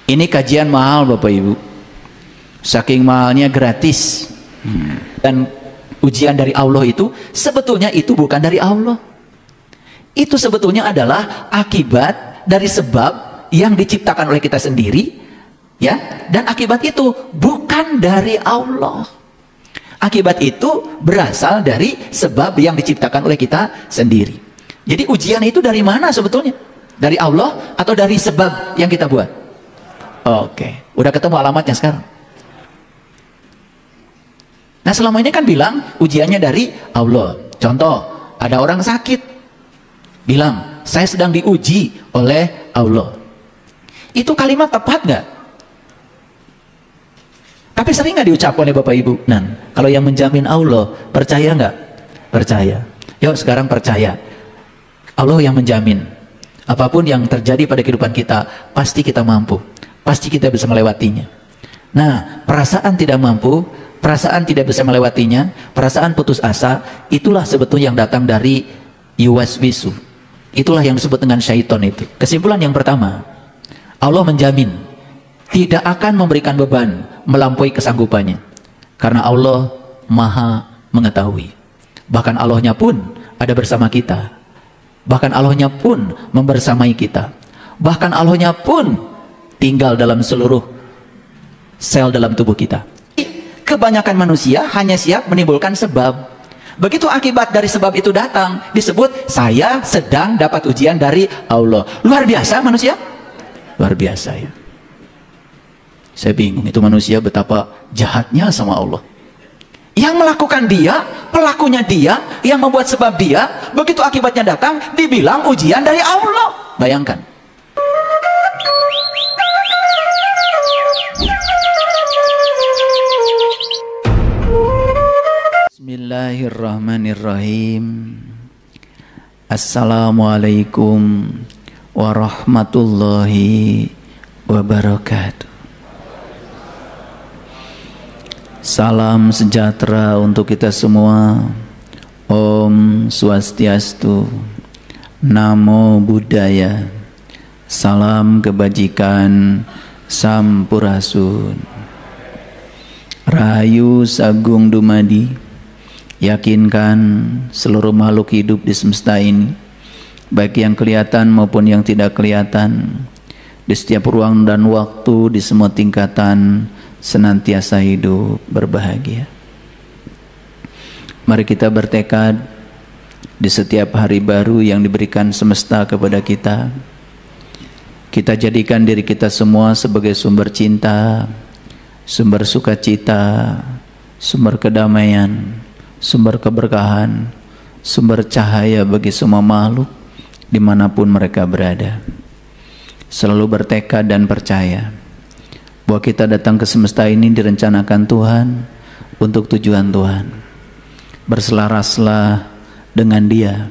Ini kajian mahal Bapak Ibu, saking mahalnya gratis. Dan ujian dari Allah itu sebetulnya itu bukan dari Allah, itu sebetulnya adalah akibat dari sebab yang diciptakan oleh kita sendiri, ya. Dan akibat itu bukan dari Allah, akibat itu berasal dari sebab yang diciptakan oleh kita sendiri. Jadi ujian itu dari mana sebetulnya? Dari Allah atau dari sebab yang kita buat? Oke, udah ketemu alamatnya sekarang. Nah selama ini kan bilang ujiannya dari Allah. Contoh, ada orang sakit, bilang saya sedang diuji oleh Allah. Itu kalimat tepat nggak? Tapi sering nggak diucap oleh Bapak Ibu? Nah, kalau yang menjamin Allah, percaya nggak? Percaya. Yuk sekarang percaya. Allah yang menjamin. Apapun yang terjadi pada kehidupan kita, pasti kita mampu. Pasti kita bisa melewatinya. Nah, perasaan tidak mampu, perasaan tidak bisa melewatinya, perasaan putus asa, itulah sebetulnya yang datang dari yuwaswisu. Itulah yang disebut dengan syaitan itu. Kesimpulan yang pertama, Allah menjamin tidak akan memberikan beban melampaui kesanggupannya, karena Allah maha mengetahui. Bahkan Allahnya pun ada bersama kita, bahkan Allahnya pun membersamai kita, bahkan Allahnya pun tinggal dalam seluruh sel dalam tubuh kita. Kebanyakan manusia hanya siap menimbulkan sebab. Begitu akibat dari sebab itu datang, disebut saya sedang dapat ujian dari Allah. Luar biasa manusia, luar biasa ya. Saya bingung itu manusia betapa jahatnya sama Allah. Yang melakukan dia, pelakunya dia, yang membuat sebab dia, begitu akibatnya datang dibilang ujian dari Allah. Bayangkan. Bismillahirrahmanirrahim. Assalamualaikum warahmatullahi wabarakatuh. Salam sejahtera untuk kita semua. Om Swastiastu, Namo Buddhaya, salam kebajikan, Sampurasun. Rahayu Sagung Dumadi. Yakinkan seluruh makhluk hidup di semesta ini, baik yang kelihatan maupun yang tidak kelihatan, di setiap ruang dan waktu, di semua tingkatan, senantiasa hidup berbahagia. Mari kita bertekad di setiap hari baru yang diberikan semesta kepada kita, kita jadikan diri kita semua sebagai sumber cinta, sumber sukacita, sumber kedamaian, sumber keberkahan, sumber cahaya bagi semua makhluk dimanapun mereka berada. Selalu bertekad dan percaya bahwa kita datang ke semesta ini direncanakan Tuhan untuk tujuan Tuhan. Berselaraslah dengan Dia,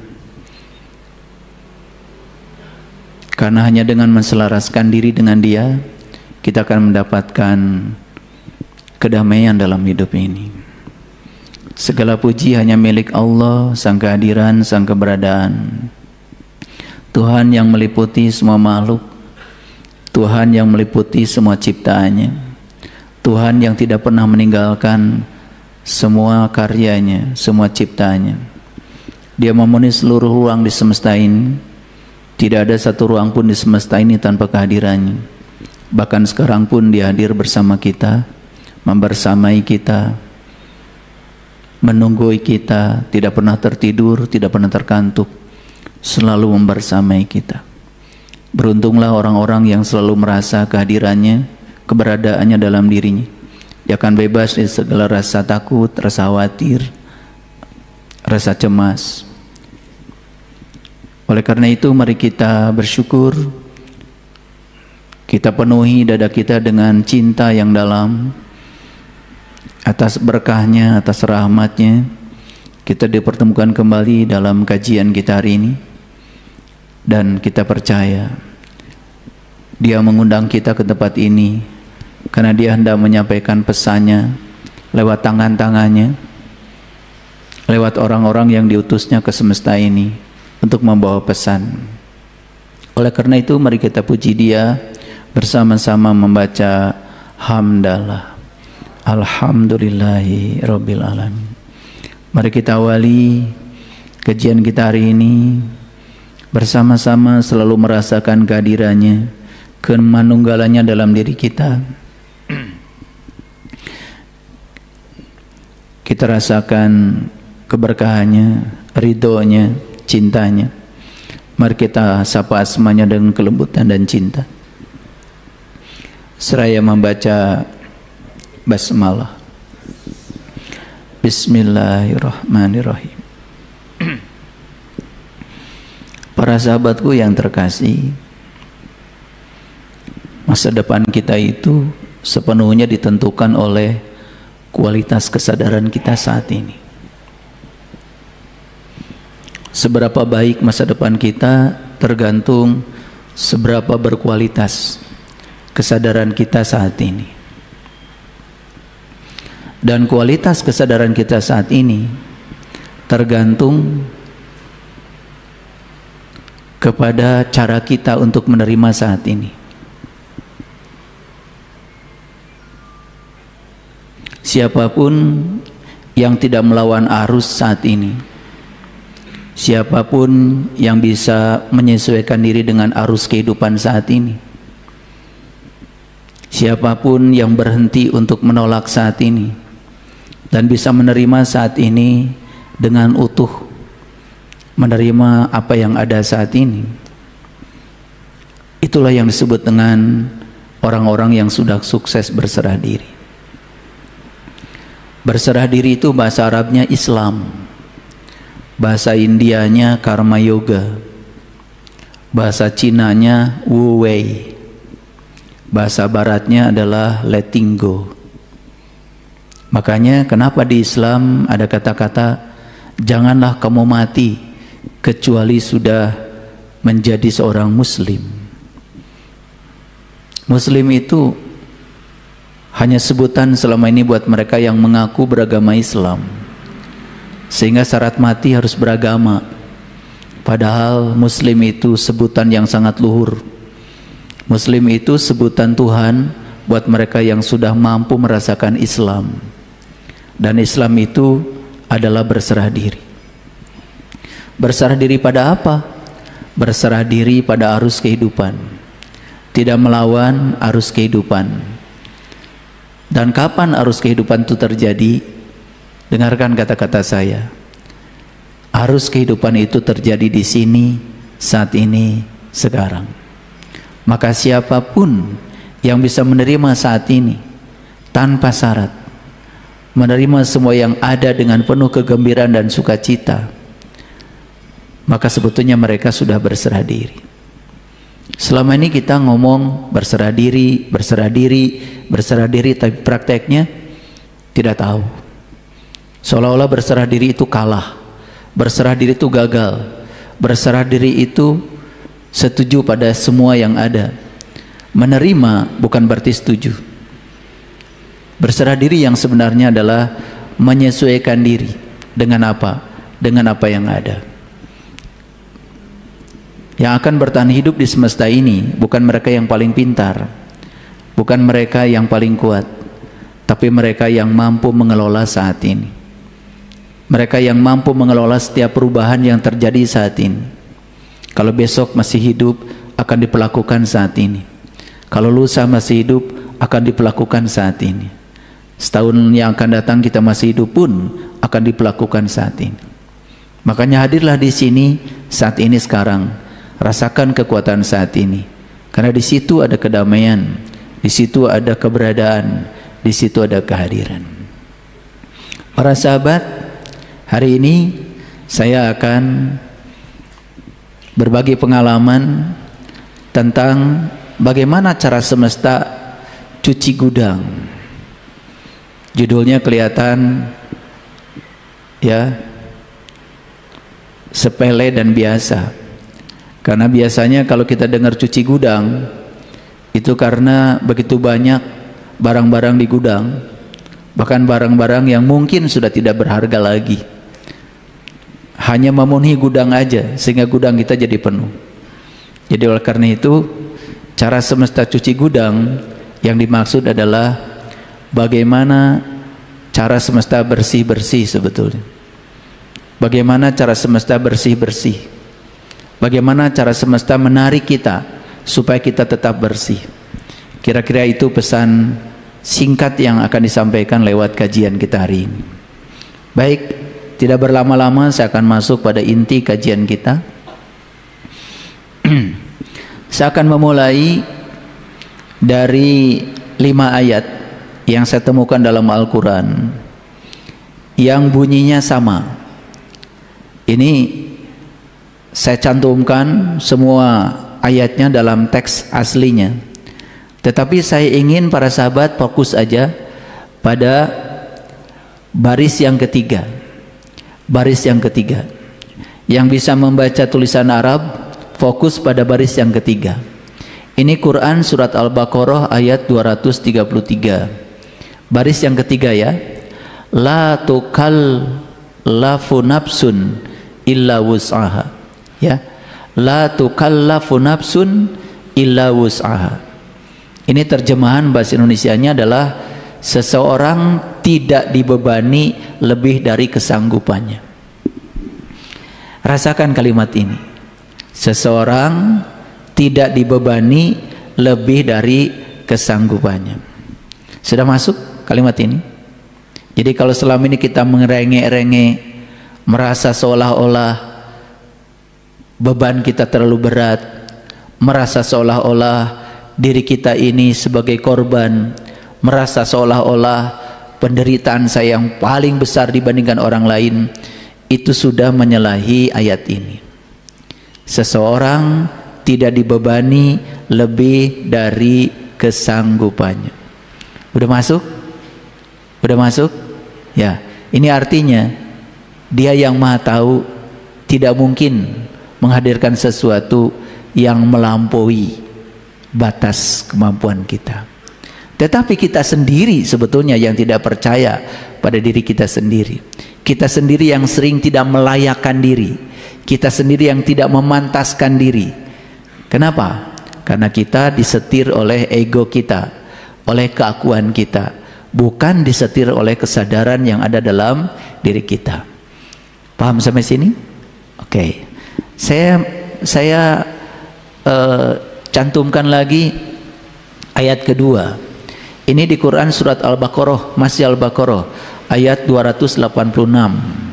karena hanya dengan menselaraskan diri dengan Dia, kita akan mendapatkan kedamaian dalam hidup ini. Segala puji hanya milik Allah, Sang kehadiran, Sang keberadaan, Tuhan yang meliputi semua makhluk, Tuhan yang meliputi semua ciptaannya, Tuhan yang tidak pernah meninggalkan semua karyanya, semua ciptaannya. Dia memenuhi seluruh ruang di semesta ini. Tidak ada satu ruang pun di semesta ini tanpa kehadirannya. Bahkan sekarang pun Dia hadir bersama kita, membersamai kita, menunggui kita, tidak pernah tertidur, tidak pernah terkantuk, selalu membersamai kita. Beruntunglah orang-orang yang selalu merasa kehadirannya, keberadaannya dalam dirinya. Dia akan bebas dari segala rasa takut, rasa khawatir, rasa cemas. Oleh karena itu mari kita bersyukur, kita penuhi dada kita dengan cinta yang dalam. Atas berkahnya, atas rahmatnya, kita dipertemukan kembali dalam kajian kita hari ini. Dan kita percaya Dia mengundang kita ke tempat ini karena Dia hendak menyampaikan pesannya lewat tangan-tangannya, lewat orang-orang yang diutusnya ke semesta ini untuk membawa pesan. Oleh karena itu mari kita puji Dia bersama-sama membaca hamdalah. Alhamdulillahi Rabbil Alamin. Mari kita awali kajian kita hari ini bersama-sama selalu merasakan kehadirannya, kemanunggalannya dalam diri kita. Kita rasakan keberkahannya, ridhonya, cintanya. Mari kita sapa asmanya dengan kelembutan dan cinta. Seraya membaca basmalah. Bismillahirrahmanirrahim. Para sahabatku yang terkasih, masa depan kita itu sepenuhnya ditentukan oleh kualitas kesadaran kita saat ini. Seberapa baik masa depan kita tergantung seberapa berkualitas kesadaran kita saat ini. Dan kualitas kesadaran kita saat ini tergantung kepada cara kita untuk menerima saat ini. Siapapun yang tidak melawan arus saat ini, siapapun yang bisa menyesuaikan diri dengan arus kehidupan saat ini, siapapun yang berhenti untuk menolak saat ini dan bisa menerima saat ini dengan utuh, menerima apa yang ada saat ini, itulah yang disebut dengan orang-orang yang sudah sukses berserah diri. Berserah diri itu bahasa Arabnya Islam, bahasa Indianya Karma Yoga, bahasa Cinanya Wu Wei, bahasa Baratnya adalah letting go. Makanya kenapa di Islam ada kata-kata janganlah kamu mati kecuali sudah menjadi seorang muslim. Muslim itu hanya sebutan selama ini buat mereka yang mengaku beragama Islam, sehingga syarat mati harus beragama. Padahal muslim itu sebutan yang sangat luhur. Muslim itu sebutan Tuhan buat mereka yang sudah mampu merasakan Islam. Dan Islam itu adalah berserah diri. Berserah diri pada apa? Berserah diri pada arus kehidupan, tidak melawan arus kehidupan. Dan kapan arus kehidupan itu terjadi? Dengarkan kata-kata saya. Arus kehidupan itu terjadi di sini, saat ini, sekarang. Maka siapapun yang bisa menerima saat ini tanpa syarat, menerima semua yang ada dengan penuh kegembiraan dan sukacita, maka sebetulnya mereka sudah berserah diri. Selama ini kita ngomong berserah diri, berserah diri, berserah diri, tapi prakteknya tidak tahu. Seolah-olah berserah diri itu kalah, berserah diri itu gagal, berserah diri itu setuju pada semua yang ada. Menerima bukan berarti setuju. Berserah diri yang sebenarnya adalah menyesuaikan diri dengan apa? Dengan apa yang ada. Yang akan bertahan hidup di semesta ini bukan mereka yang paling pintar, bukan mereka yang paling kuat, tapi mereka yang mampu mengelola saat ini. Mereka yang mampu mengelola setiap perubahan yang terjadi saat ini. Kalau besok masih hidup, akan diperlakukan saat ini. Kalau lusa masih hidup, akan diperlakukan saat ini. Setahun yang akan datang kita masih hidup pun akan diperlakukan saat ini. Makanya hadirlah di sini saat ini sekarang. Rasakan kekuatan saat ini, karena di situ ada kedamaian, di situ ada keberadaan, di situ ada kehadiran. Para sahabat, hari ini saya akan berbagi pengalaman tentang bagaimana cara semesta cuci gudang. Judulnya kelihatan ya sepele dan biasa. Karena biasanya kalau kita dengar cuci gudang, itu karena begitu banyak barang-barang di gudang, bahkan barang-barang yang mungkin sudah tidak berharga lagi, hanya memenuhi gudang aja, sehingga gudang kita jadi penuh. Jadi oleh karena itu, Cara semesta cuci gudang yang dimaksud adalah bagaimana cara semesta bersih-bersih sebetulnya. Bagaimana cara semesta bersih-bersih. Bagaimana cara semesta menarik kita supaya kita tetap bersih. Kira-kira itu pesan singkat yang akan disampaikan lewat kajian kita hari ini. Baik, tidak berlama-lama saya akan masuk pada inti kajian kita. Saya akan memulai dari 5 ayat yang saya temukan dalam Al-Quran yang bunyinya sama. Ini saya cantumkan semua ayatnya dalam teks aslinya, tetapi saya ingin para sahabat fokus aja pada baris yang ketiga. Baris yang ketiga. Yang bisa membaca tulisan Arab fokus pada baris yang ketiga. Ini Quran surat Al-Baqarah ayat 233. Baris yang ketiga ya. La tukallafu nafsun illa wus'aha. Ya. La tukallafu nafsun illa wus'aha. Ini terjemahan bahasa Indonesianya adalah seseorang tidak dibebani lebih dari kesanggupannya. Rasakan kalimat ini. Seseorang tidak dibebani lebih dari kesanggupannya. Sudah masuk kalimat ini? Jadi kalau selama ini kita merengek-rengek, merasa seolah-olah beban kita terlalu berat, merasa seolah-olah diri kita ini sebagai korban, merasa seolah-olah penderitaan saya yang paling besar dibandingkan orang lain, itu sudah menyalahi ayat ini. Seseorang tidak dibebani lebih dari kesanggupannya. Udah masuk? Udah masuk? Ya, ini artinya Dia yang Maha Tahu tidak mungkin menghadirkan sesuatu yang melampaui batas kemampuan kita. Tetapi kita sendiri sebetulnya yang tidak percaya pada diri kita sendiri. Kita sendiri yang sering tidak melayakkan diri. Kita sendiri yang tidak memantaskan diri. Kenapa? Karena kita disetir oleh ego kita, oleh keakuan kita, bukan disetir oleh kesadaran yang ada dalam diri kita. Paham sampai sini? Oke. Saya cantumkan lagi ayat kedua. Ini di Quran surat Al-Baqarah, masih Al-Baqarah ayat 286.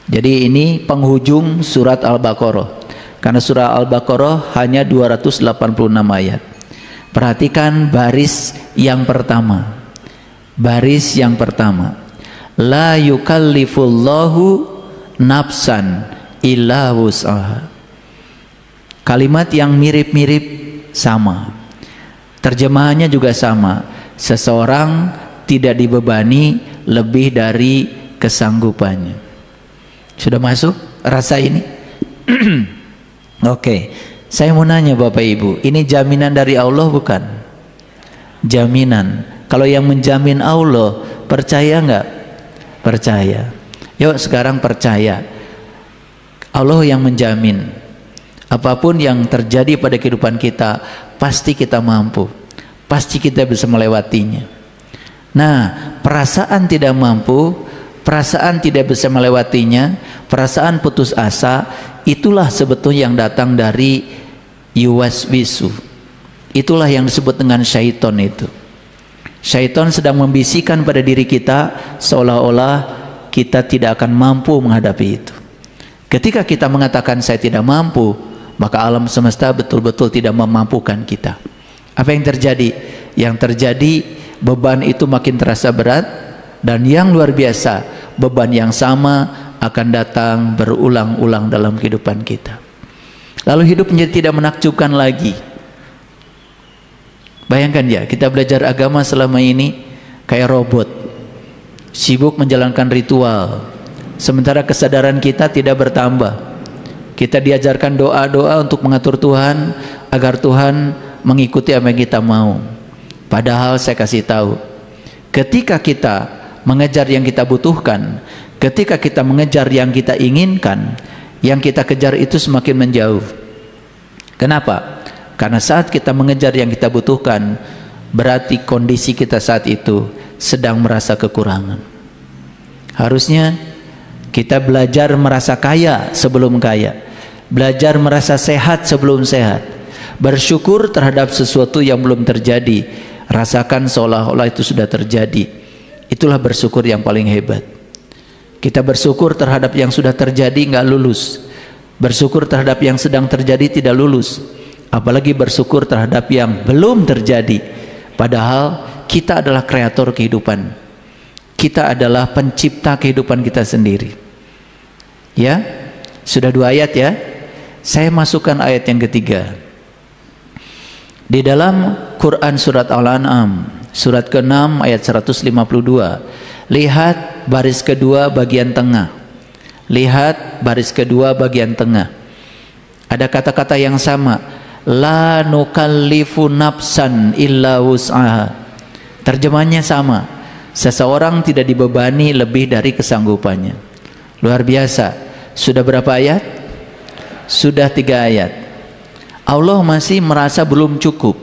Jadi ini penghujung surat Al-Baqarah. Karena surah Al-Baqarah hanya 286 ayat. Perhatikan baris yang pertama. Baris yang pertama. La yukallifullahu nafsan illa wus'aha. Kalimat yang mirip-mirip sama. Terjemahannya juga sama. Seseorang tidak dibebani lebih dari kesanggupannya. Sudah masuk rasa ini? Oke. Saya mau nanya Bapak Ibu, ini jaminan dari Allah bukan? Jaminan. Kalau yang menjamin Allah, percaya nggak? Percaya. Yuk sekarang percaya. Allah yang menjamin. Apapun yang terjadi pada kehidupan kita, pasti kita mampu. Pasti kita bisa melewatinya. Nah, perasaan tidak mampu, perasaan tidak bisa melewatinya, perasaan putus asa, itulah sebetulnya yang datang dari yuwaswisu. Itulah yang disebut dengan syaitan itu. Syaitan sedang membisikkan pada diri kita seolah-olah kita tidak akan mampu menghadapi itu. Ketika kita mengatakan saya tidak mampu, maka alam semesta betul-betul tidak memampukan kita. Apa yang terjadi? Yang terjadi beban itu makin terasa berat, dan yang luar biasa, beban yang sama akan datang berulang-ulang dalam kehidupan kita. Lalu hidup menjadi tidak menakjubkan lagi. Bayangkan ya, kita belajar agama selama ini kayak robot, sibuk menjalankan ritual, sementara kesadaran kita tidak bertambah. Kita diajarkan doa-doa untuk mengatur Tuhan agar Tuhan mengikuti apa yang kita mau. Padahal saya kasih tahu, ketika kita mengejar yang kita butuhkan, ketika kita mengejar yang kita inginkan, yang kita kejar itu semakin menjauh. Kenapa? Karena saat kita mengejar yang kita butuhkan, berarti kondisi kita saat itu sedang merasa kekurangan. Harusnya kita belajar merasa kaya sebelum kaya, belajar merasa sehat sebelum sehat, bersyukur terhadap sesuatu yang belum terjadi, rasakan seolah-olah itu sudah terjadi. Itulah bersyukur yang paling hebat. Kita bersyukur terhadap yang sudah terjadi nggak lulus, bersyukur terhadap yang sedang terjadi tidak lulus, apalagi bersyukur terhadap yang belum terjadi. Padahal kita adalah kreator kehidupan, kita adalah pencipta kehidupan kita sendiri. Ya, sudah 2 ayat ya. Saya masukkan ayat yang ketiga. Di dalam Quran surat Al-An'am surat ke-6 ayat 152. Lihat baris kedua bagian tengah. Lihat baris kedua bagian tengah. Ada kata-kata yang sama. La nukallifu nafsan illa wus'aha. Terjemahnya sama. Seseorang tidak dibebani lebih dari kesanggupannya. Luar biasa. Sudah berapa ayat? Sudah 3 ayat. Allah masih merasa belum cukup.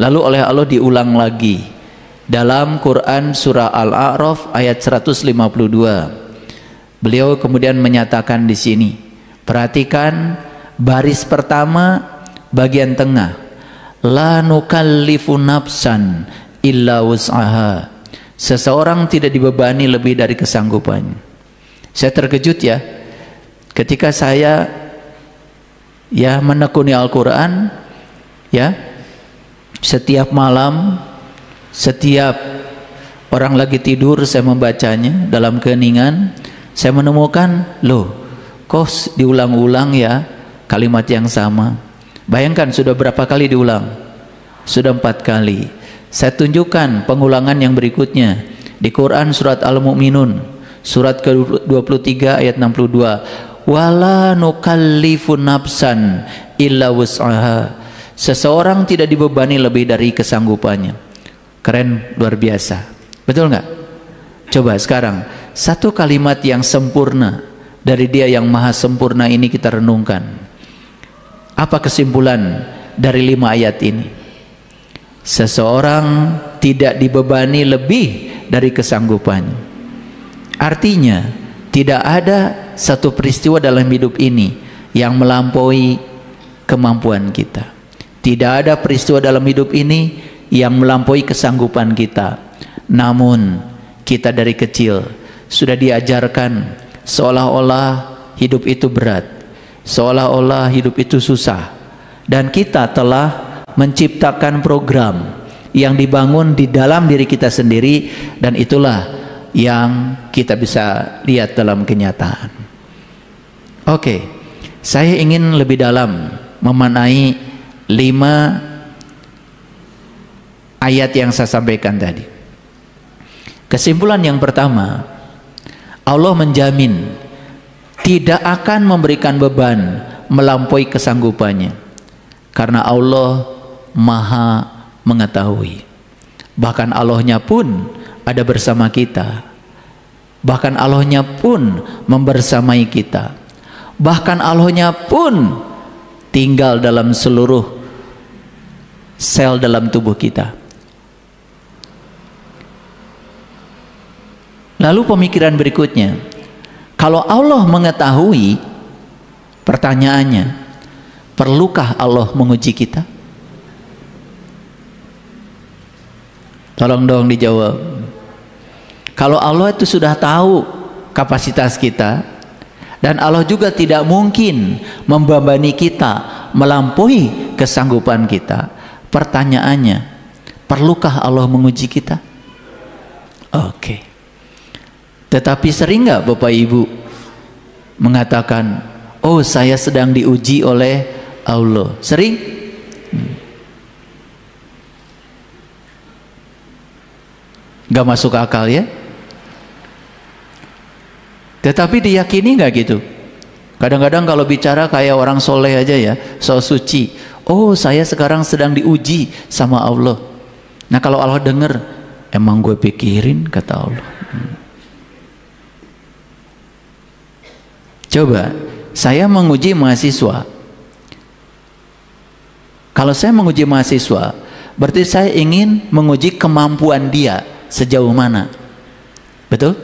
Lalu oleh Allah diulang lagi dalam Quran surah Al-A'raf ayat 152. Beliau kemudian menyatakan di sini, perhatikan baris pertama bagian tengah. La nukallifu nafsan illa wus'aha. Seseorang tidak dibebani lebih dari kesanggupannya. Saya terkejut ya ketika saya menekuni Al-Quran ya, setiap malam, setiap orang lagi tidur saya membacanya dalam keheningan. Saya menemukan, loh kok diulang-ulang ya kalimat yang sama. Bayangkan sudah berapa kali diulang? Sudah 4 kali. Saya tunjukkan pengulangan yang berikutnya di Quran surat Al-Mu'minun surat ke-23 ayat 62. Wala nukallifu nafsan illa wus'aha. Seseorang tidak dibebani lebih dari kesanggupannya. Keren, luar biasa. Betul nggak? Coba sekarang satu kalimat yang sempurna dari Dia yang maha sempurna ini kita renungkan. Apa kesimpulan dari 5 ayat ini? Seseorang tidak dibebani lebih dari kesanggupannya. Artinya tidak ada satu peristiwa dalam hidup ini yang melampaui kemampuan kita. Tidak ada peristiwa dalam hidup ini yang melampaui kesanggupan kita. Namun kita dari kecil sudah diajarkan seolah-olah hidup itu berat, seolah-olah hidup itu susah. Dan kita telah menciptakan program yang dibangun di dalam diri kita sendiri, dan itulah yang kita bisa lihat dalam kenyataan. Oke, saya ingin lebih dalam memaknai 5 ayat yang saya sampaikan tadi. Kesimpulan yang pertama, Allah menjamin tidak akan memberikan beban melampaui kesanggupannya, karena Allah maha mengetahui. Bahkan Allahnya pun ada bersama kita. Bahkan Allahnya pun membersamai kita. Bahkan Allahnya pun tinggal dalam seluruh sel dalam tubuh kita. Lalu pemikiran berikutnya, kalau Allah mengetahui, pertanyaannya, perlukah Allah menguji kita? Tolong dong dijawab. Kalau Allah itu sudah tahu kapasitas kita, dan Allah juga tidak mungkin membebani kita melampaui kesanggupan kita, pertanyaannya, perlukah Allah menguji kita? Oke. Tetapi sering nggak Bapak Ibu mengatakan, oh saya sedang diuji oleh Allah? Sering? Nggak masuk akal ya? Tetapi diyakini nggak gitu? Kadang-kadang kalau bicara kayak orang soleh aja ya, so suci. Oh saya sekarang sedang diuji sama Allah. Nah kalau Allah dengar, emang gue pikirin, kata Allah. Coba saya menguji mahasiswa. Kalau saya menguji mahasiswa, berarti saya ingin menguji kemampuan dia sejauh mana. Betul?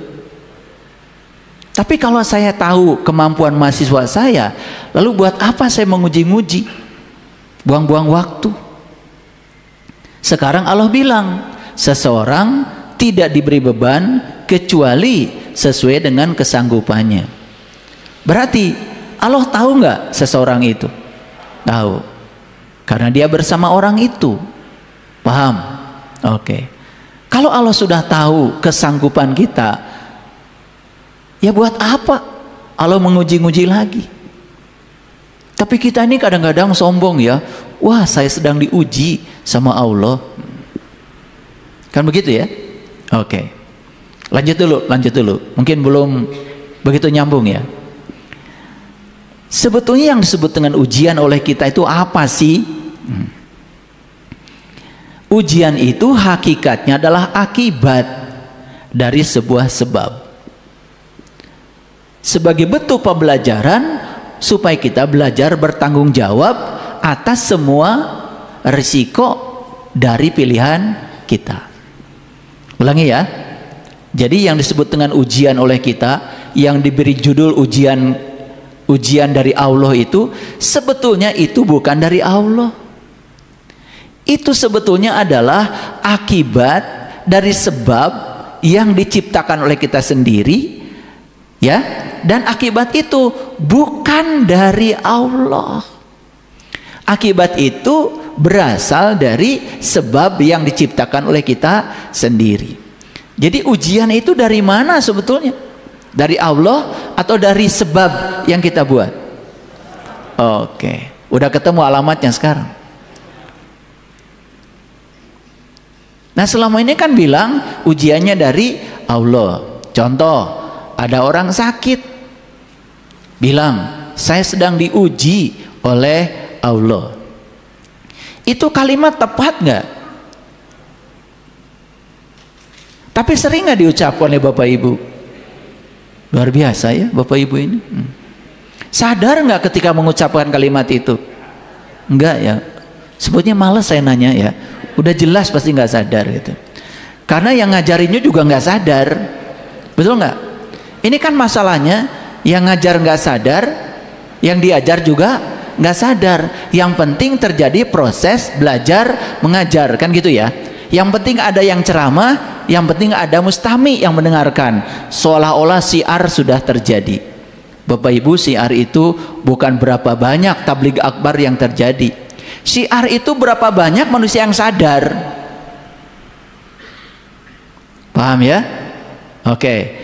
Tapi kalau saya tahu kemampuan mahasiswa saya, lalu buat apa saya menguji-nguji? Buang-buang waktu. Sekarang Allah bilang, seseorang tidak diberi beban kecuali sesuai dengan kesanggupannya. Berarti Allah tahu nggak seseorang itu? Tahu. Karena dia bersama orang itu. Paham? Oke. Kalau Allah sudah tahu kesanggupan kita, ya buat apa Allah menguji-nguji lagi? Tapi kita ini kadang-kadang sombong ya. Wah, saya sedang diuji sama Allah. Kan begitu ya? Oke. Lanjut dulu. Mungkin belum begitu nyambung ya. Sebetulnya yang disebut dengan ujian oleh kita itu apa sih? Ujian itu hakikatnya adalah akibat dari sebuah sebab. Sebagai bentuk pembelajaran supaya kita belajar bertanggung jawab atas semua risiko dari pilihan kita. Ulangi ya. Jadi yang disebut dengan ujian oleh kita, yang diberi judul ujian dari Allah itu, sebetulnya itu bukan dari Allah. Itu sebetulnya adalah akibat dari sebab yang diciptakan oleh kita sendiri, ya. Dan akibat itu bukan dari Allah. Akibat itu berasal dari sebab yang diciptakan oleh kita sendiri. Jadi ujian itu dari mana sebetulnya? Dari Allah atau dari sebab yang kita buat? Oke, udah ketemu alamatnya sekarang. Nah, selama ini kan bilang ujiannya dari Allah. Contoh, ada orang sakit, bilang saya sedang diuji oleh Allah. Itu kalimat tepat nggak? Tapi sering nggak diucapkan oleh Bapak Ibu? Luar biasa ya Bapak Ibu ini. Sadar nggak ketika mengucapkan kalimat itu? Enggak ya. Sebetulnya malas saya nanya ya. Udah jelas pasti nggak sadar gitu. Karena yang ngajarinnya juga nggak sadar. Betul nggak? Ini kan masalahnya, yang ngajar nggak sadar, yang diajar juga nggak sadar. Yang penting terjadi proses belajar mengajar, kan gitu ya. Yang penting ada yang ceramah, yang penting ada mustami yang mendengarkan. Seolah-olah syiar sudah terjadi. Bapak Ibu, syiar itu bukan berapa banyak tabligh akbar yang terjadi. Syiar itu berapa banyak manusia yang sadar. Paham ya? Oke.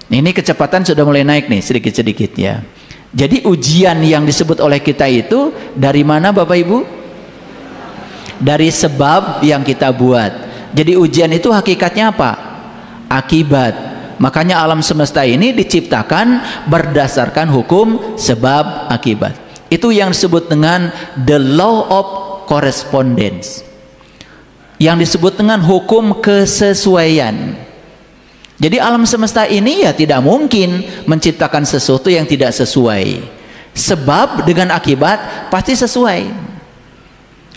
Ini kecepatan sudah mulai naik nih sedikit-sedikit ya. Jadi ujian yang disebut oleh kita itu dari mana Bapak Ibu? Dari sebab yang kita buat. Jadi ujian itu hakikatnya apa? Akibat. Makanya alam semesta ini diciptakan berdasarkan hukum sebab akibat. Itu yang disebut dengan the law of correspondence, yang disebut dengan hukum kesesuaian. Jadi alam semesta ini ya tidak mungkin menciptakan sesuatu yang tidak sesuai. Sebab dengan akibat pasti sesuai.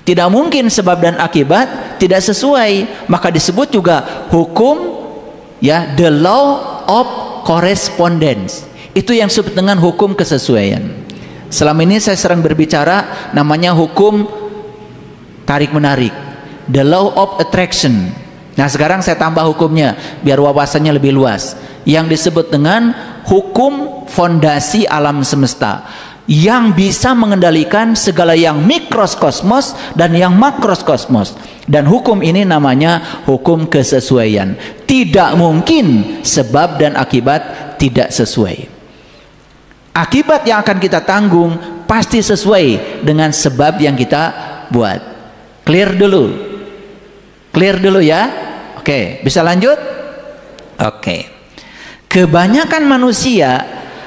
Tidak mungkin sebab dan akibat tidak sesuai, maka disebut juga hukum, ya, the law of correspondence. Itu yang disebut dengan hukum kesesuaian. Selama ini saya sering berbicara namanya hukum tarik-menarik, the law of attraction. Nah, sekarang saya tambah hukumnya biar wawasannya lebih luas, yang disebut dengan hukum fondasi alam semesta, yang bisa mengendalikan segala yang mikrokosmos dan yang makrokosmos. Dan hukum ini namanya hukum kesesuaian. Tidak mungkin sebab dan akibat tidak sesuai. Akibat yang akan kita tanggung pasti sesuai dengan sebab yang kita buat. Clear dulu ya. Oke, bisa lanjut? Oke. Kebanyakan manusia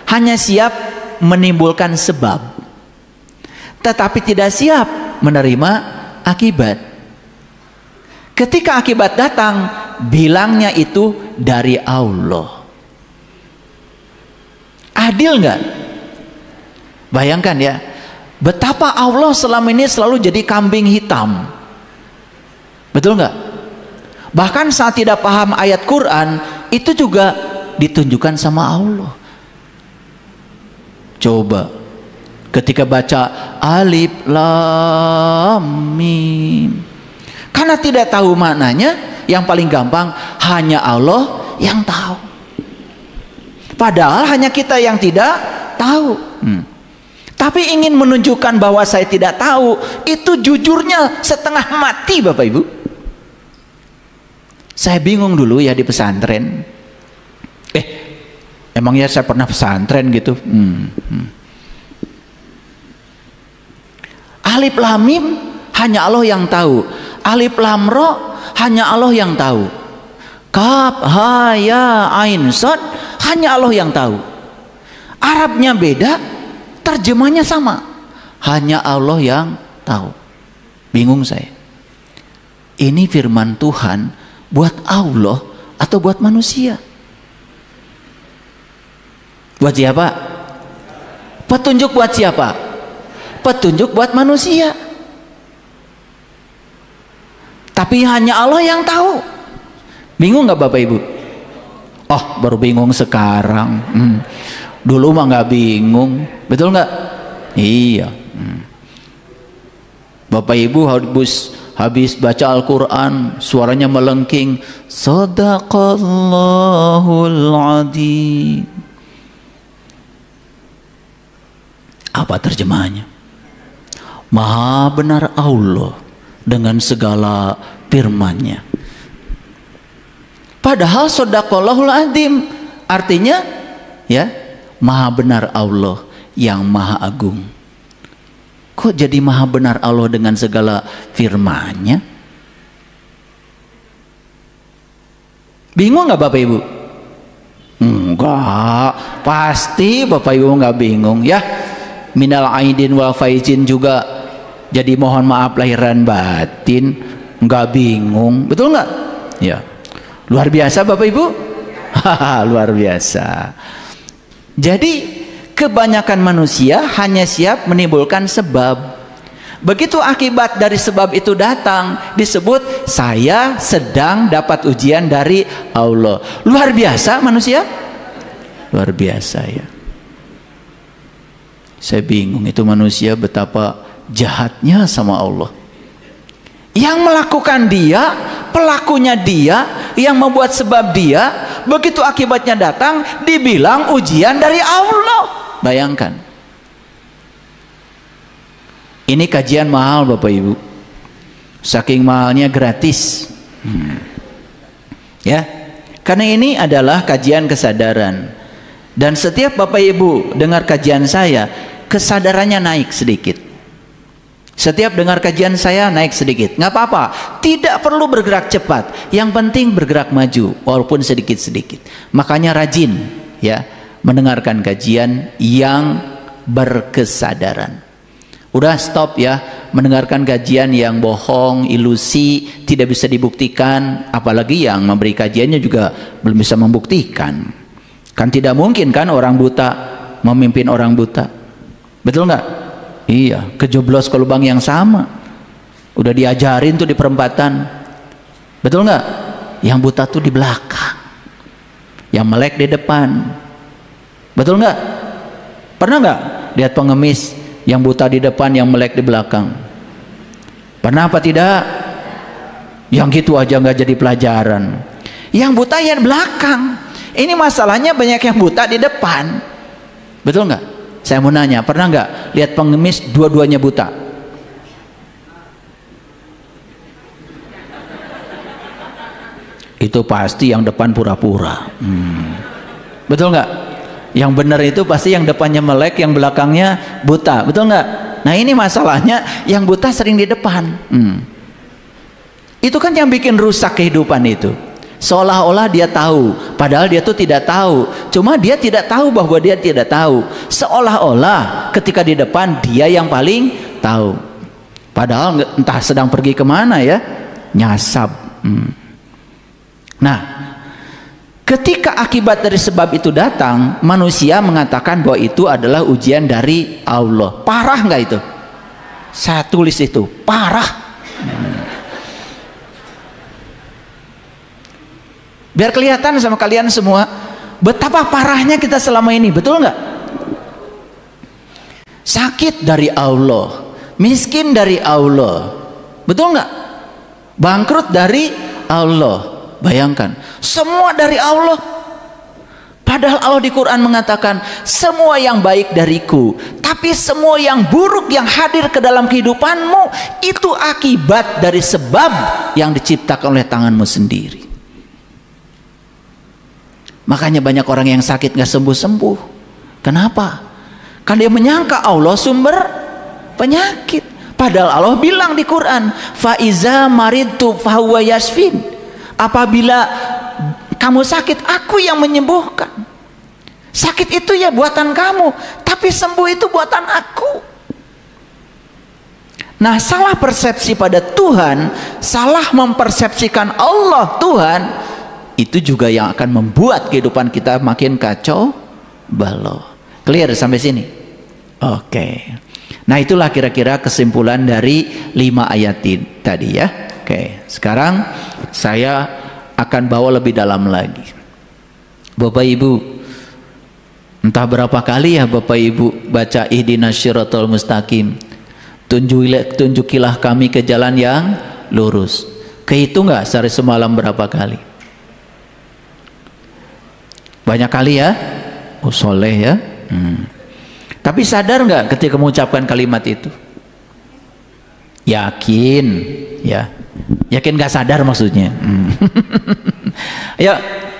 hanya siap menimbulkan sebab, tetapi tidak siap menerima akibat. Ketika akibat datang, bilangnya itu dari Allah. Adil nggak? Bayangkan ya, Betapa Allah selama ini selalu jadi kambing hitam. Betul nggak? Bahkan saat tidak paham ayat Quran, itu juga ditunjukkan sama Allah. Coba ketika baca alif lam mim, karena tidak tahu maknanya, yang paling gampang hanya Allah yang tahu. Padahal hanya kita yang tidak tahu. Tapi ingin menunjukkan bahwa saya tidak tahu, itu jujurnya setengah mati, Bapak Ibu. Saya bingung dulu ya di pesantren. Emangnya saya pernah pesantren gitu? Alif lam mim hanya Allah yang tahu. Alif lam ra hanya Allah yang tahu. Kaf ha ya ain shad hanya Allah yang tahu. Arabnya beda, terjemahnya sama. Hanya Allah yang tahu. Bingung saya. Ini firman Tuhan buat Allah atau buat manusia? Buat siapa? Petunjuk buat siapa? Petunjuk buat manusia. Tapi hanya Allah yang tahu. Bingung nggak Bapak Ibu? Oh, baru bingung sekarang. Dulu mah nggak bingung, betul nggak? Iya. Bapak Ibu habis baca Al-Quran, suaranya melengking. Shadaqallahul adzim. Apa terjemahannya? Maha benar Allah dengan segala firman-Nya. Padahal shadaqallahul adzim artinya ya, maha benar Allah yang maha agung. Kok jadi maha benar Allah dengan segala firman-Nya? Bingung nggak Bapak Ibu? Enggak, pasti Bapak Ibu nggak bingung ya. Minal aidin wal faizin juga jadi mohon maaf lahiran batin, nggak bingung, betul nggak? Ya, luar biasa Bapak Ibu. Luar biasa. Jadi kebanyakan manusia hanya siap menimbulkan sebab. Begitu akibat dari sebab itu datang, disebut saya sedang dapat ujian dari Allah. Luar biasa manusia. Luar biasa ya. Saya bingung itu manusia betapa jahatnya sama Allah. Yang melakukan dia, pelakunya dia, yang membuat sebab dia, begitu akibatnya datang dibilang ujian dari Allah. Bayangkan. Ini kajian mahal Bapak Ibu. Saking mahalnya gratis. Ya. Karena ini adalah kajian kesadaran. Dan setiap Bapak Ibu dengar kajian saya, kesadarannya naik sedikit. Setiap dengar kajian saya naik sedikit, nggak apa-apa, tidak perlu bergerak cepat, yang penting bergerak maju walaupun sedikit-sedikit. Makanya rajin ya mendengarkan kajian yang berkesadaran. Udah stop ya mendengarkan kajian yang bohong, ilusi, tidak bisa dibuktikan, apalagi yang memberi kajiannya juga belum bisa membuktikan. Kan tidak mungkin kan orang buta memimpin orang buta, betul nggak? Iya, kejeblos ke lubang yang sama. Udah diajarin tuh di perempatan, betul nggak? Yang buta tuh di belakang, yang melek di depan, betul nggak? Pernah nggak lihat pengemis yang buta di depan, yang melek di belakang? Pernah apa tidak? Yang gitu aja nggak jadi pelajaran. Yang buta ya di belakang. Ini masalahnya banyak yang buta di depan, betul nggak? Saya mau nanya, pernah nggak lihat pengemis dua-duanya buta? Itu pasti yang depan pura-pura. Betul nggak? Yang benar itu pasti yang depannya melek, yang belakangnya buta, betul nggak? Nah ini masalahnya, yang buta sering di depan. Itu kan yang bikin rusak kehidupan itu. Seolah-olah dia tahu, padahal dia tuh tidak tahu. Cuma dia tidak tahu bahwa dia tidak tahu. Seolah-olah ketika di depan dia yang paling tahu. Padahal entah sedang pergi kemana ya, nyasab. Nah, ketika akibat dari sebab itu datang, manusia mengatakan bahwa itu adalah ujian dari Allah. Parah nggak itu? Saya tulis itu, parah. Biar kelihatan sama kalian semua betapa parahnya kita selama ini, betul nggak? Sakit dari Allah, miskin dari Allah, betul nggak? Bangkrut dari Allah. Bayangkan, semua dari Allah. Padahal Allah di Quran mengatakan, semua yang baik dariku, tapi semua yang buruk yang hadir ke dalam kehidupanmu itu akibat dari sebab yang diciptakan oleh tanganmu sendiri. Makanya banyak orang yang sakit gak sembuh-sembuh. Kenapa? Karena dia menyangka Allah sumber penyakit. Padahal Allah bilang di Quran, faiza maridtu fahuwa yashfin. Apabila kamu sakit, aku yang menyembuhkan. Sakit itu ya buatan kamu, tapi sembuh itu buatan aku. Nah, salah persepsi pada Tuhan, salah mempersepsikan Allah Tuhan, itu juga yang akan membuat kehidupan kita makin kacau balau. Clear sampai sini? Oke. Nah, itulah kira-kira kesimpulan dari 5 ayat tadi ya. Oke, sekarang saya akan bawa lebih dalam lagi. Bapak Ibu, entah berapa kali ya Bapak Ibu baca ihdinas syiratal mustaqim, tunjukilah kami ke jalan yang lurus. Kehitung nggak sehari semalam berapa kali? Banyak kali ya. Oh, soleh ya. Tapi sadar nggak ketika mengucapkan kalimat itu? Yakin ya. Yakin nggak sadar maksudnya. Ayo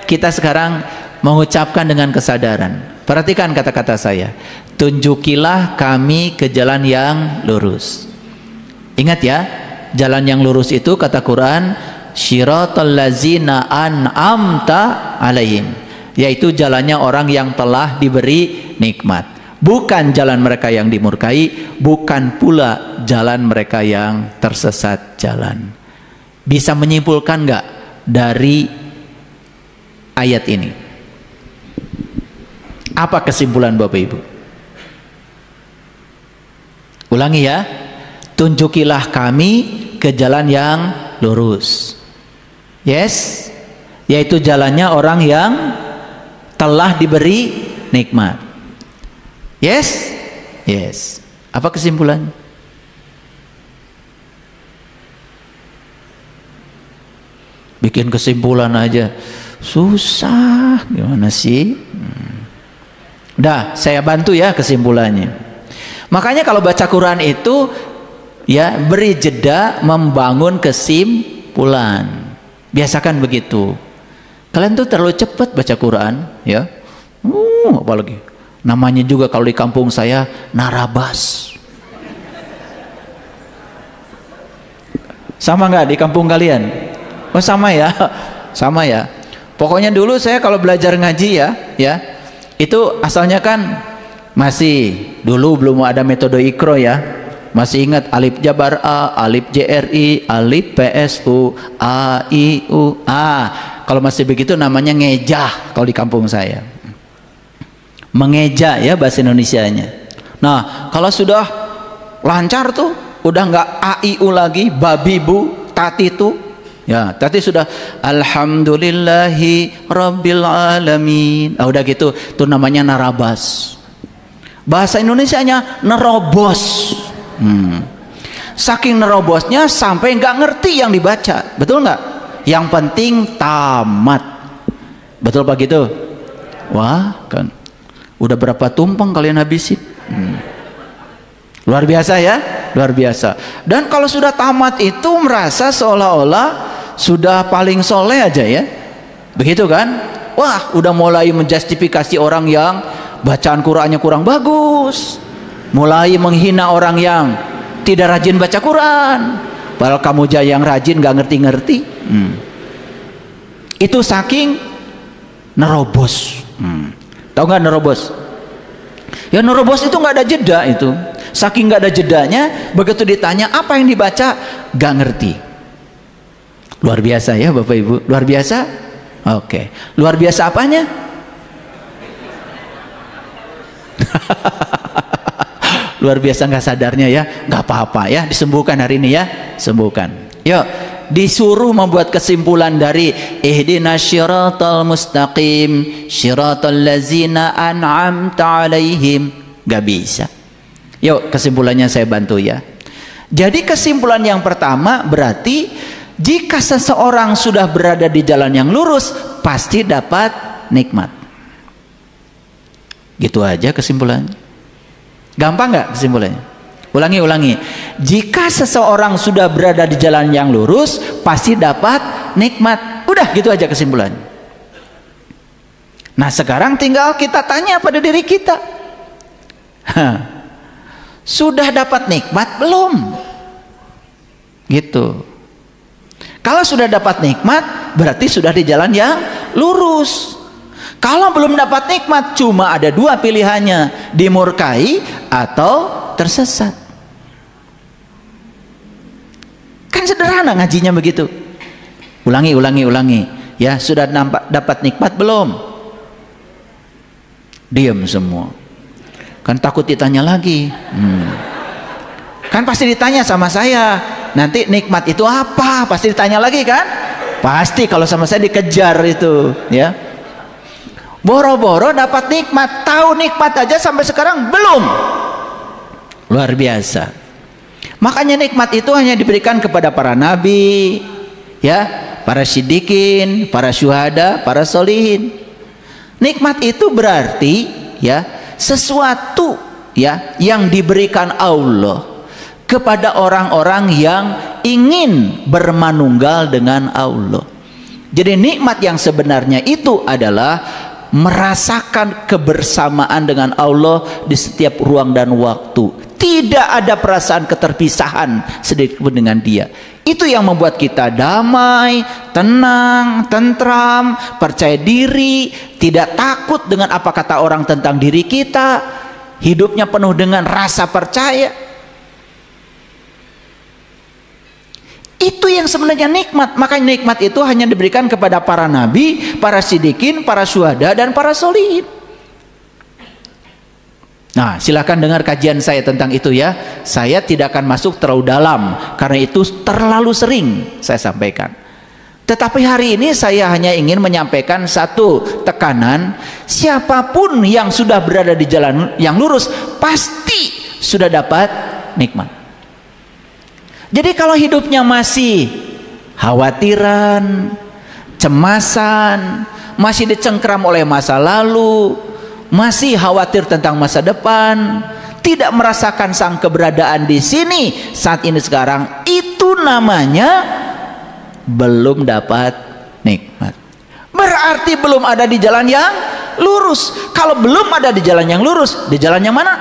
kita sekarang mengucapkan dengan kesadaran. Perhatikan kata-kata saya. Tunjukilah kami ke jalan yang lurus. Ingat ya, jalan yang lurus itu kata Quran, syiratal ladzina an'amta alaihim, yaitu jalannya orang yang telah diberi nikmat. Bukan jalan mereka yang dimurkai, bukan pula jalan mereka yang tersesat jalan. Bisa menyimpulkan nggak dari ayat ini? Apa kesimpulan Bapak Ibu? Ulangi ya. Tunjukilah kami ke jalan yang lurus. Yes, yaitu jalannya orang yang telah diberi nikmat. Yes, yes. Apa kesimpulannya? Bikin kesimpulan aja susah, gimana sih? Udah, saya bantu ya kesimpulannya. Makanya kalau baca Quran itu ya beri jeda membangun kesimpulan. Biasakan begitu. Kalian tuh terlalu cepat baca Quran ya. Apalagi namanya juga kalau di kampung saya narabas. Sama nggak di kampung kalian? Oh sama ya, sama ya. Pokoknya dulu saya kalau belajar ngaji ya, itu asalnya kan masih dulu belum ada metode ikro ya. Masih ingat alif jabar A, alif JRI, alif PSU, A, I, U, A. Kalau masih begitu namanya ngejah kalau di kampung saya. Mengeja ya bahasa Indonesianya. Nah, kalau sudah lancar tuh, udah nggak A, I, U lagi, babi, bu, tati tuh. Ya, tadi sudah alhamdulillahi rabbil alamin. Udah gitu, tuh namanya narabas. Bahasa Indonesianya nerobos. Saking nerobosnya sampai nggak ngerti yang dibaca, betul nggak? Yang penting tamat, betul Pak gitu? Wah kan, udah berapa tumpeng kalian habisin? Luar biasa ya, luar biasa. Dan kalau sudah tamat itu merasa seolah-olah sudah paling soleh aja ya, begitu kan? Wah, udah mulai menjustifikasi orang yang bacaan Qurannya kurang bagus, mulai menghina orang yang tidak rajin baca Quran. Padahal kamu aja yang rajin gak ngerti-ngerti. Itu saking nerobos. Tahu nggak nerobos? Ya nerobos itu nggak ada jeda itu. Saking nggak ada jedanya, begitu ditanya apa yang dibaca, gak ngerti. Luar biasa ya Bapak Ibu, luar biasa. Oke, luar biasa apanya? Luar biasa nggak sadarnya ya. Nggak apa-apa ya, disembuhkan hari ini ya, sembuhkan. Yuk, disuruh membuat kesimpulan dari ihdinas syiratal mustaqim syiratal ladzina an'amta alaihim. Nggak bisa. Yuk, kesimpulannya saya bantu ya. Jadi kesimpulan yang pertama berarti jika seseorang sudah berada di jalan yang lurus pasti dapat nikmat. Gitu aja kesimpulannya. Gampang nggak kesimpulannya? Ulangi. Jika seseorang sudah berada di jalan yang lurus pasti dapat nikmat. Udah gitu aja kesimpulannya. Nah sekarang tinggal kita tanya pada diri kita, sudah dapat nikmat belum? Gitu. Kalau sudah dapat nikmat berarti sudah di jalan yang lurus. Kalau belum dapat nikmat cuma ada dua pilihannya, dimurkai atau tersesat. Kan sederhana ngajinya begitu. Ulangi. Ya, sudah dapat nikmat belum? Diam semua. Kan takut ditanya lagi. Kan pasti ditanya sama saya. Nanti nikmat itu apa? Pasti ditanya lagi kan? Pasti kalau sama saya dikejar itu, ya. Boro-boro dapat nikmat, tahu nikmat aja sampai sekarang belum. Luar biasa. Makanya nikmat itu hanya diberikan kepada para nabi, ya, para siddiqin, para syuhada, para solihin. Nikmat itu berarti ya sesuatu ya yang diberikan Allah kepada orang-orang yang ingin bermanunggal dengan Allah. Jadi nikmat yang sebenarnya itu adalah merasakan kebersamaan dengan Allah di setiap ruang dan waktu. Tidak ada perasaan keterpisahan sedikit pun dengan dia. Itu yang membuat kita damai, tenang, tentram, percaya diri, tidak takut dengan apa kata orang tentang diri kita. Hidupnya penuh dengan rasa percaya. Itu yang sebenarnya nikmat. Makanya nikmat itu hanya diberikan kepada para nabi, para siddiqin, para syuhada, dan para solihin. Nah, silakan dengar kajian saya tentang itu ya. Saya tidak akan masuk terlalu dalam karena itu terlalu sering saya sampaikan. Tetapi hari ini saya hanya ingin menyampaikan satu tekanan, siapapun yang sudah berada di jalan yang lurus pasti sudah dapat nikmat. Jadi kalau hidupnya masih khawatiran, cemasan, masih dicengkram oleh masa lalu, masih khawatir tentang masa depan, tidak merasakan sang keberadaan di sini saat ini sekarang, itu namanya belum dapat nikmat. Berarti belum ada di jalan yang lurus. Kalau belum ada di jalan yang lurus, di jalan yang mana?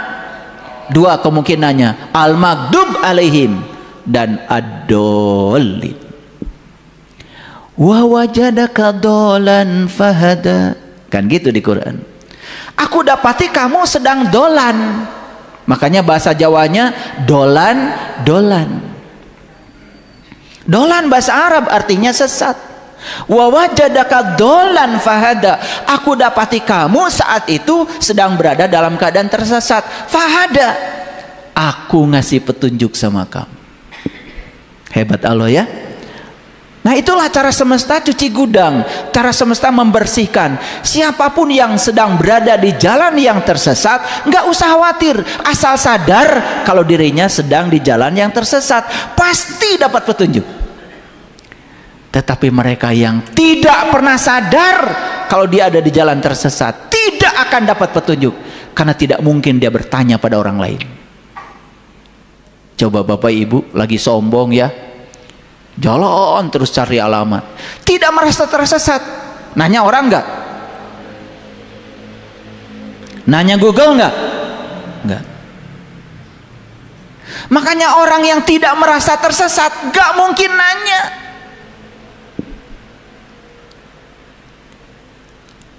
Dua kemungkinannya, al-maghdub alaihim dan ad-dallin. Wa wajadaka dolan fahada. Kan gitu di Quran. Aku dapati kamu sedang dolan. Makanya bahasa Jawanya dolan. Dolan bahasa Arab artinya sesat. Wa wajadaka dolan fahada. Aku dapati kamu saat itu sedang berada dalam keadaan tersesat. Fahada. Aku ngasih petunjuk sama kamu. Hebat Allah ya. Nah itulah cara semesta cuci gudang, cara semesta membersihkan. Siapapun yang sedang berada di jalan yang tersesat, nggak usah khawatir, asal sadar kalau dirinya sedang di jalan yang tersesat, pasti dapat petunjuk. Tetapi mereka yang tidak pernah sadar kalau dia ada di jalan tersesat, tidak akan dapat petunjuk, karena tidak mungkin dia bertanya pada orang lain. Coba Bapak Ibu lagi sombong ya, jalan terus cari alamat, tidak merasa tersesat, nanya orang enggak? Nanya Google enggak? Enggak. Makanya orang yang tidak merasa tersesat enggak mungkin nanya.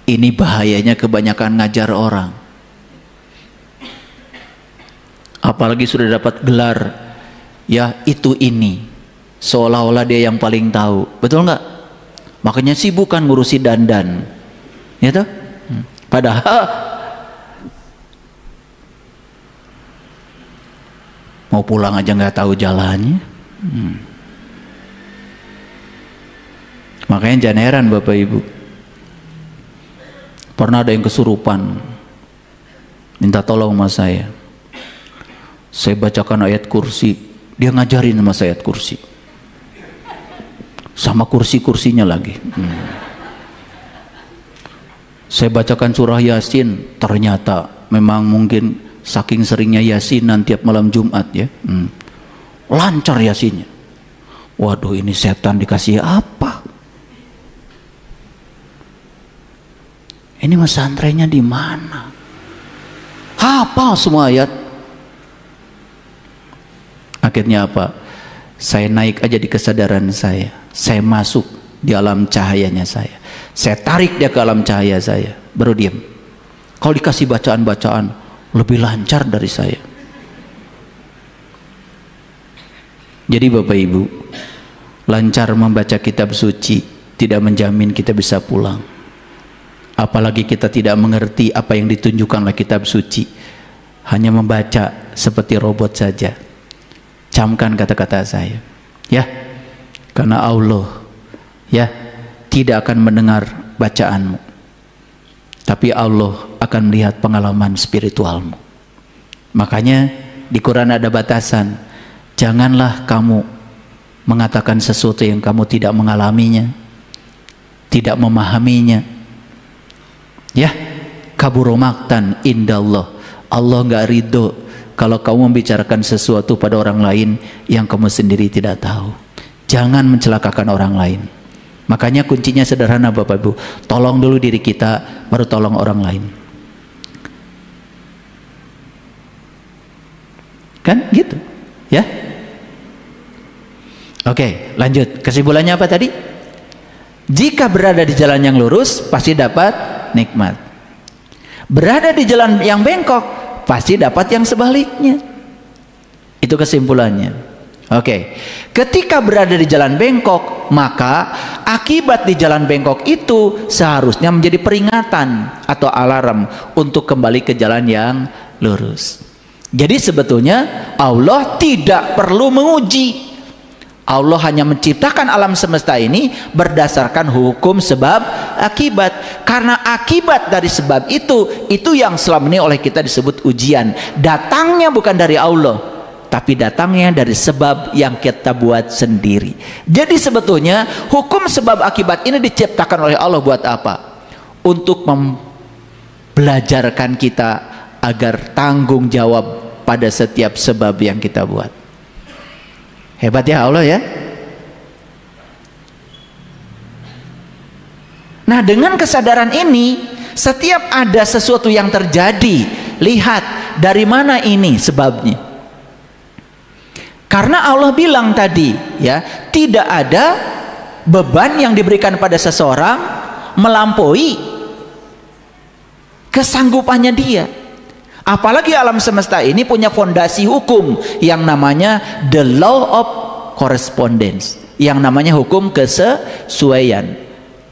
Ini bahayanya kebanyakan ngajar orang. Apalagi sudah dapat gelar ya itu ini, seolah-olah dia yang paling tahu, betul nggak? Makanya sibuk kan ngurusi dandan, ya toh? Padahal Mau pulang aja nggak tahu jalannya. Makanya jangan heran Bapak Ibu. Pernah ada yang kesurupan, minta tolong sama saya. Saya bacakan ayat kursi, dia ngajarin sama saya ayat kursi. Sama kursi-kursinya lagi. Saya bacakan surah Yasin, ternyata memang mungkin saking seringnya Yasinan tiap malam Jumat ya. Lancar Yasinnya. Waduh, ini setan dikasih apa? Ini pesantrennya di mana? Hafal semua ayat. Akhirnya apa? Saya naik aja di kesadaran saya. Saya masuk di alam cahayanya saya. Saya tarik dia ke alam cahaya saya. Baru diam. Kalau dikasih bacaan-bacaan lebih lancar dari saya. Jadi Bapak Ibu, lancar membaca kitab suci tidak menjamin kita bisa pulang. Apalagi kita tidak mengerti apa yang ditunjukkan oleh kitab suci. Hanya membaca seperti robot saja. Camkan kata-kata saya. Ya. Karena Allah ya tidak akan mendengar bacaanmu. Tapi Allah akan melihat pengalaman spiritualmu. Makanya di Quran ada batasan. Janganlah kamu mengatakan sesuatu yang kamu tidak mengalaminya, tidak memahaminya. Ya, kaburu maktan indallah. Allah nggak ridho kalau kamu membicarakan sesuatu pada orang lain yang kamu sendiri tidak tahu. Jangan mencelakakan orang lain. Makanya kuncinya sederhana Bapak Ibu. Tolong dulu diri kita, baru tolong orang lain. Kan gitu ya. Oke, lanjut. Kesimpulannya apa tadi? Jika berada di jalan yang lurus pasti dapat nikmat. Berada di jalan yang bengkok pasti dapat yang sebaliknya. Itu kesimpulannya. Oke, ketika berada di jalan bengkok, maka akibat di jalan bengkok itu seharusnya menjadi peringatan atau alarm untuk kembali ke jalan yang lurus. Jadi sebetulnya Allah tidak perlu menguji. Allah hanya menciptakan alam semesta ini berdasarkan hukum sebab akibat. Karena akibat dari sebab itu yang selama ini oleh kita disebut ujian. Datangnya bukan dari Allah, tapi datangnya dari sebab yang kita buat sendiri. Jadi sebetulnya hukum sebab akibat ini diciptakan oleh Allah buat apa? Untuk membelajarkan kita agar tanggung jawab pada setiap sebab yang kita buat. Hebat ya Allah ya. Nah, dengan kesadaran ini, setiap ada sesuatu yang terjadi, lihat dari mana ini sebabnya. Karena Allah bilang tadi ya, tidak ada beban yang diberikan pada seseorang melampaui kesanggupannya dia. Apalagi alam semesta ini punya fondasi hukum yang namanya the law of correspondence, yang namanya hukum kesesuaian.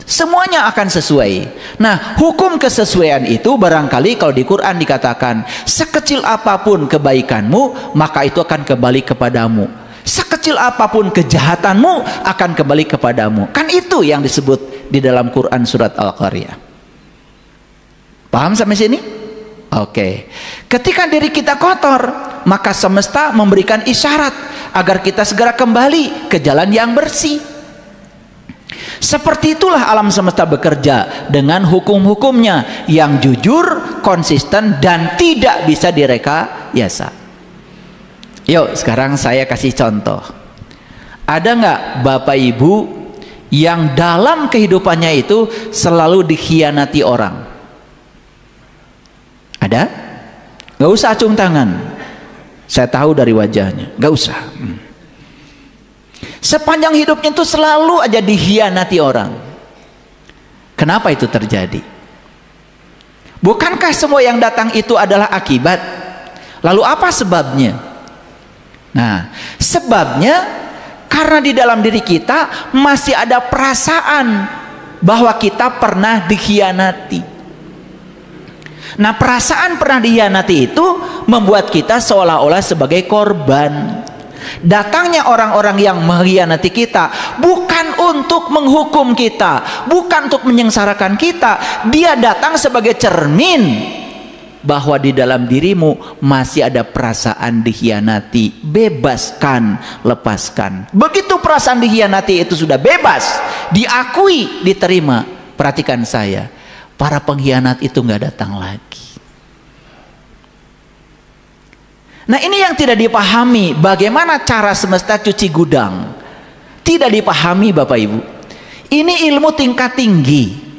Semuanya akan sesuai. Nah, hukum kesesuaian itu barangkali kalau di Quran dikatakan sekecil apapun kebaikanmu maka itu akan kembali kepadamu, sekecil apapun kejahatanmu akan kembali kepadamu. Kan itu yang disebut di dalam Quran surat Al-Qaryah. Paham sampai sini? Oke. Ketika diri kita kotor, maka semesta memberikan isyarat agar kita segera kembali ke jalan yang bersih. Seperti itulah alam semesta bekerja dengan hukum-hukumnya yang jujur, konsisten, dan tidak bisa direkayasa. Yuk sekarang saya kasih contoh. Ada nggak Bapak Ibu yang dalam kehidupannya itu selalu dikhianati orang? Ada? Nggak usah acung tangan. Saya tahu dari wajahnya. Nggak usah. Sepanjang hidupnya itu selalu aja dikhianati orang. Kenapa itu terjadi? Bukankah semua yang datang itu adalah akibat? Lalu apa sebabnya? Nah, sebabnya karena di dalam diri kita masih ada perasaan bahwa kita pernah dikhianati. Nah, perasaan pernah dikhianati itu membuat kita seolah-olah sebagai korban. Datangnya orang-orang yang mengkhianati kita bukan untuk menghukum kita, bukan untuk menyengsarakan kita. Dia datang sebagai cermin bahwa di dalam dirimu masih ada perasaan dikhianati. Bebaskan, lepaskan. Begitu perasaan dikhianati itu sudah bebas, diakui, diterima, perhatikan saya, para pengkhianat itu nggak datang lagi. Nah, ini yang tidak dipahami. Bagaimana cara semesta cuci gudang? Tidak dipahami, Bapak Ibu. Ini ilmu tingkat tinggi.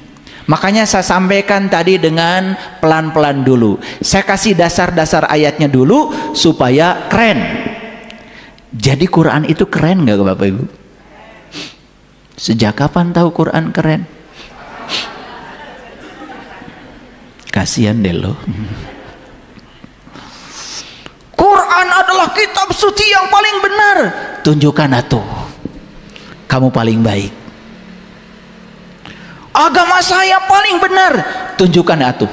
Makanya saya sampaikan tadi dengan pelan-pelan dulu. Saya kasih dasar-dasar ayatnya dulu supaya keren. Jadi Quran itu keren nggak, Bapak Ibu? Sejak kapan tahu Quran keren? Kasihan deh lo. Quran adalah kitab suci yang paling benar. Tunjukkan atuh, kamu paling baik. Agama saya paling benar. Tunjukkan atuh,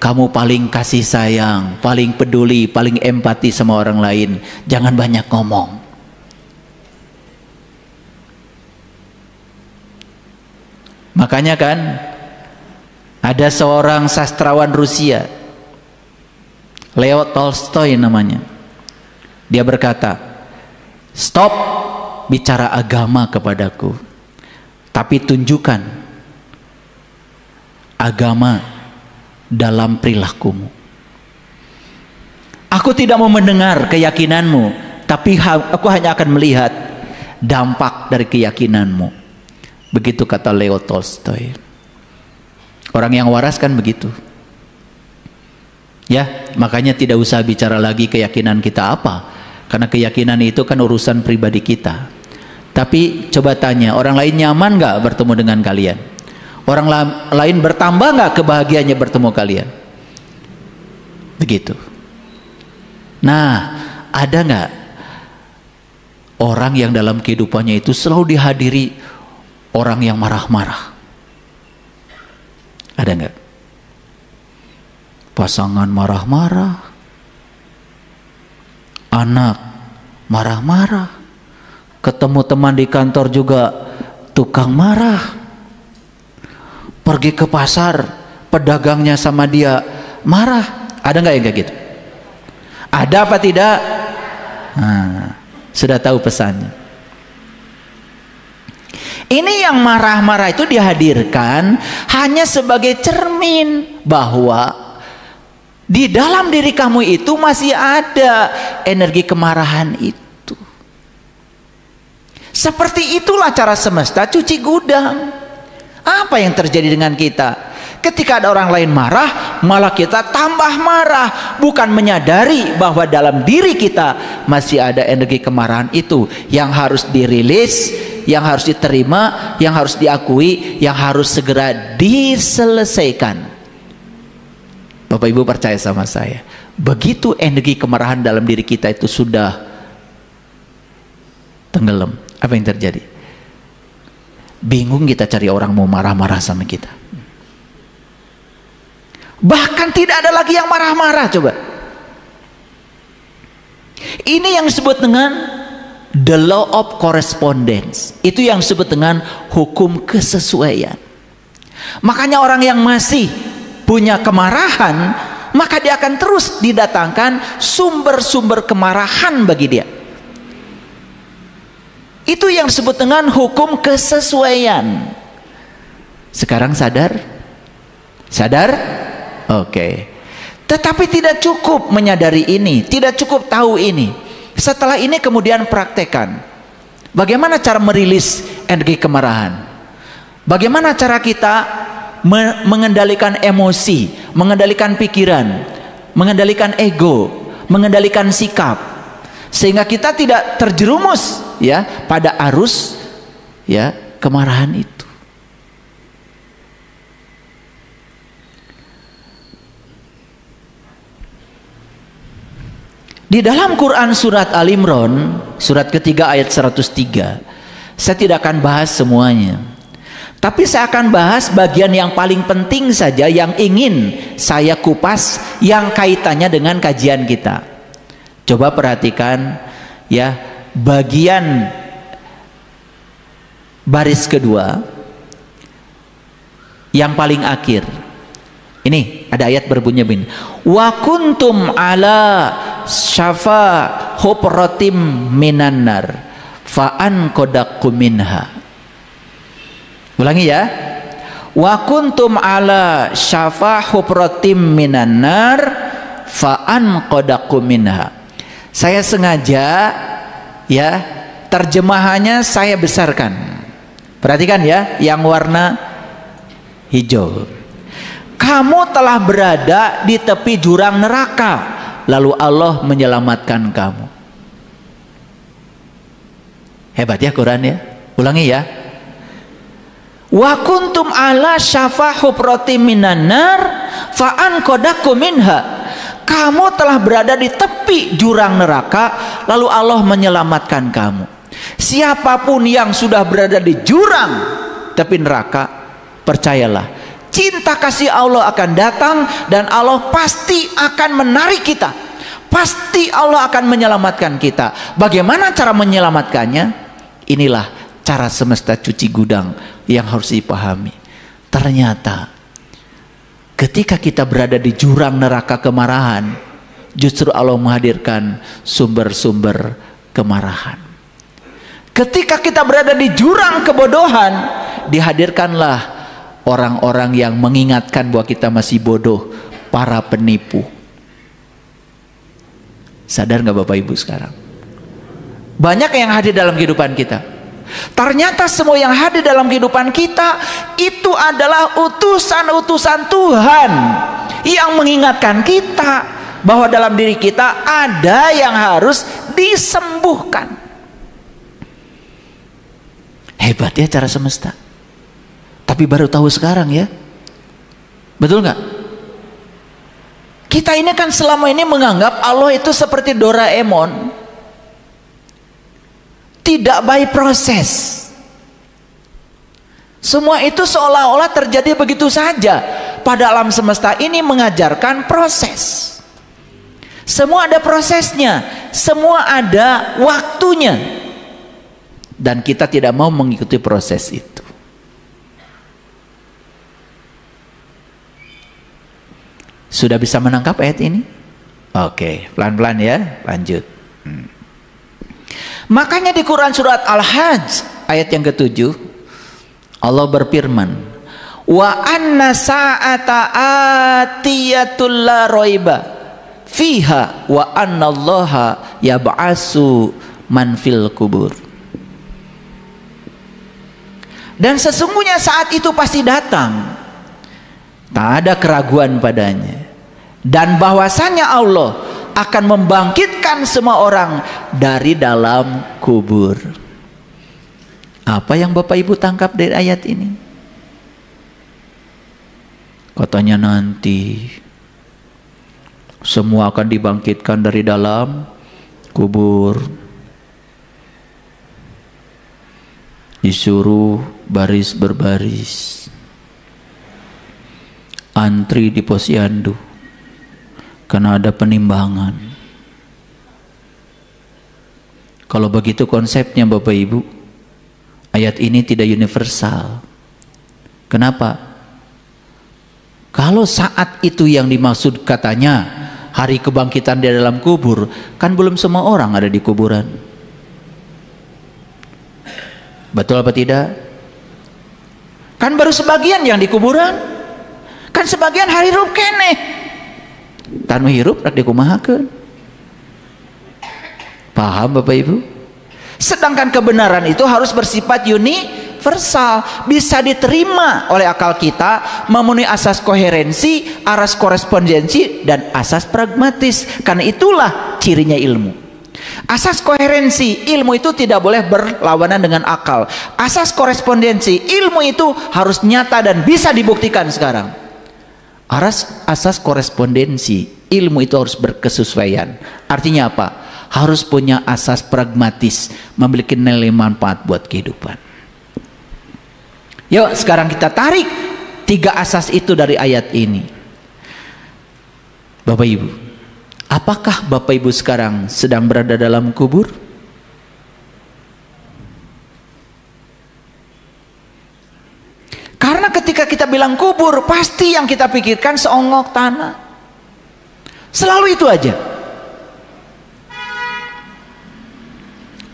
kamu paling kasih sayang, paling peduli, paling empati sama orang lain. Jangan banyak ngomong. Makanya kan ada seorang sastrawan Rusia, Leo Tolstoy namanya. Dia berkata, stop bicara agama kepadaku, tapi tunjukkan agama dalam perilakumu. Aku tidak mau mendengar keyakinanmu, tapi aku hanya akan melihat dampak dari keyakinanmu. Begitu kata Leo Tolstoy. Orang yang waras kan begitu. Ya, makanya tidak usah bicara lagi keyakinan kita apa, karena keyakinan itu kan urusan pribadi kita. Tapi coba tanya, orang lain nyaman nggak bertemu dengan kalian? Orang lain bertambah nggak kebahagiaannya bertemu kalian? Begitu. Nah, ada nggak orang yang dalam kehidupannya itu selalu dihadiri orang yang marah-marah? Ada nggak? Pasangan marah-marah, anak marah-marah, ketemu teman di kantor juga tukang marah, pergi ke pasar pedagangnya sama dia marah. Ada nggak yang kayak gitu? Ada apa tidak? Nah, sudah tahu pesannya. Ini yang marah-marah itu dihadirkan hanya sebagai cermin bahwa di dalam diri kamu itu masih ada energi kemarahan itu. Seperti itulah cara semesta cuci gudang. Apa yang terjadi dengan kita? Ketika ada orang lain marah, malah kita tambah marah. Bukan menyadari bahwa dalam diri kita masih ada energi kemarahan itu yang harus dirilis, yang harus diterima, yang harus diakui, yang harus segera diselesaikan. Bapak Ibu percaya sama saya, begitu energi kemarahan dalam diri kita itu sudah tenggelam, apa yang terjadi? Bingung kita cari orang mau marah-marah sama kita. Bahkan tidak ada lagi yang marah-marah. Coba, ini yang disebut dengan the law of correspondence. Itu yang disebut dengan hukum kesesuaian. Makanya orang yang masih punya kemarahan, maka dia akan terus didatangkan sumber-sumber kemarahan bagi dia. Itu yang disebut dengan hukum kesesuaian. Sekarang sadar? Sadar? Oke. Tetapi tidak cukup menyadari ini, tidak cukup tahu ini. Setelah ini kemudian praktekkan. Bagaimana cara merilis energi kemarahan? Bagaimana cara kita mengendalikan emosi, mengendalikan pikiran, mengendalikan ego, mengendalikan sikap, sehingga kita tidak terjerumus ya pada arus ya kemarahan itu. Di dalam Quran surat Al-Imran, surat ketiga ayat 103, saya tidak akan bahas semuanya. Tapi saya akan bahas bagian yang paling penting saja yang ingin saya kupas yang kaitannya dengan kajian kita. Coba perhatikan ya, bagian baris kedua yang paling akhir. Ini ada ayat berbunyi begini. Wa kuntum ala syafa hufratim minan nar fa anqadakum minha. Ulangi ya. Wa kuntum ala syafa hufratim minan nar fa anqadakum minha. Saya sengaja ya, terjemahannya saya besarkan. Perhatikan ya, yang warna hijau. Kamu telah berada di tepi jurang neraka, lalu Allah menyelamatkan kamu. Hebat ya Quran ya. Ulangi ya. Wa kuntum ala syafa hufratim minan nar fa anqadakum minha. Kamu telah berada di tepi jurang neraka, lalu Allah menyelamatkan kamu. Siapapun yang sudah berada di jurang tepi neraka, percayalah, cinta kasih Allah akan datang dan Allah pasti akan menarik kita. Pasti Allah akan menyelamatkan kita. Bagaimana cara menyelamatkannya? Inilah cara semesta cuci gudang yang harus dipahami. Ternyata ketika kita berada di jurang neraka kemarahan, justru Allah menghadirkan sumber-sumber kemarahan. Ketika kita berada di jurang kebodohan, dihadirkanlah orang-orang yang mengingatkan bahwa kita masih bodoh, para penipu. Sadar nggak Bapak Ibu sekarang? Banyak yang hadir dalam kehidupan kita. Ternyata semua yang hadir dalam kehidupan kita itu adalah utusan-utusan Tuhan yang mengingatkan kita bahwa dalam diri kita ada yang harus disembuhkan. Hebat ya cara semesta. Tapi baru tahu sekarang ya. Betul nggak? Kita ini kan selama ini menganggap Allah itu seperti Doraemon, tidak by proses. Semua itu seolah-olah terjadi begitu saja. Pada alam semesta ini mengajarkan proses. Semua ada prosesnya, semua ada waktunya. Dan kita tidak mau mengikuti proses itu. Sudah bisa menangkap ayat ini? Oke, pelan-pelan ya, lanjut. Makanya di Quran surat Al-Hajj ayat yang ke-7 Allah berfirman, wa anna sa'ata atiyatul la raiba fiha wa anna allaha yab'asu man fil kubur. Dan sesungguhnya saat itu pasti datang, tak ada keraguan padanya, dan bahwasanya Allah akan membangkitkan semua orang dari dalam kubur. Apa yang Bapak Ibu tangkap dari ayat ini? Katanya nanti semua akan dibangkitkan dari dalam kubur, disuruh baris berbaris, antri di posyandu, karena ada penimbangan. Kalau begitu konsepnya Bapak Ibu, ayat ini tidak universal. Kenapa? Kalau saat itu yang dimaksud katanya hari kebangkitan di dalam kubur, kan belum semua orang ada di kuburan. Betul apa tidak? Kan baru sebagian yang di kuburan. Kan sebagian hari hirup keneh. Tanu hirup rak dikumahakeun. Paham Bapak Ibu? Sedangkan kebenaran itu harus bersifat universal, bisa diterima oleh akal kita, memenuhi asas koherensi, asas korespondensi, dan asas pragmatis. Karena itulah cirinya ilmu. Asas koherensi, ilmu itu tidak boleh berlawanan dengan akal. Asas korespondensi, ilmu itu harus nyata dan bisa dibuktikan sekarang. Asas korespondensi, ilmu itu harus berkesesuaian. Artinya apa? Harus punya asas pragmatis, memiliki nilai manfaat buat kehidupan. Yuk sekarang kita tarik 3 asas itu dari ayat ini. Bapak Ibu, apakah Bapak Ibu sekarang sedang berada dalam kubur? Karena ketika kita bilang kubur, pasti yang kita pikirkan seonggok tanah. Selalu itu aja.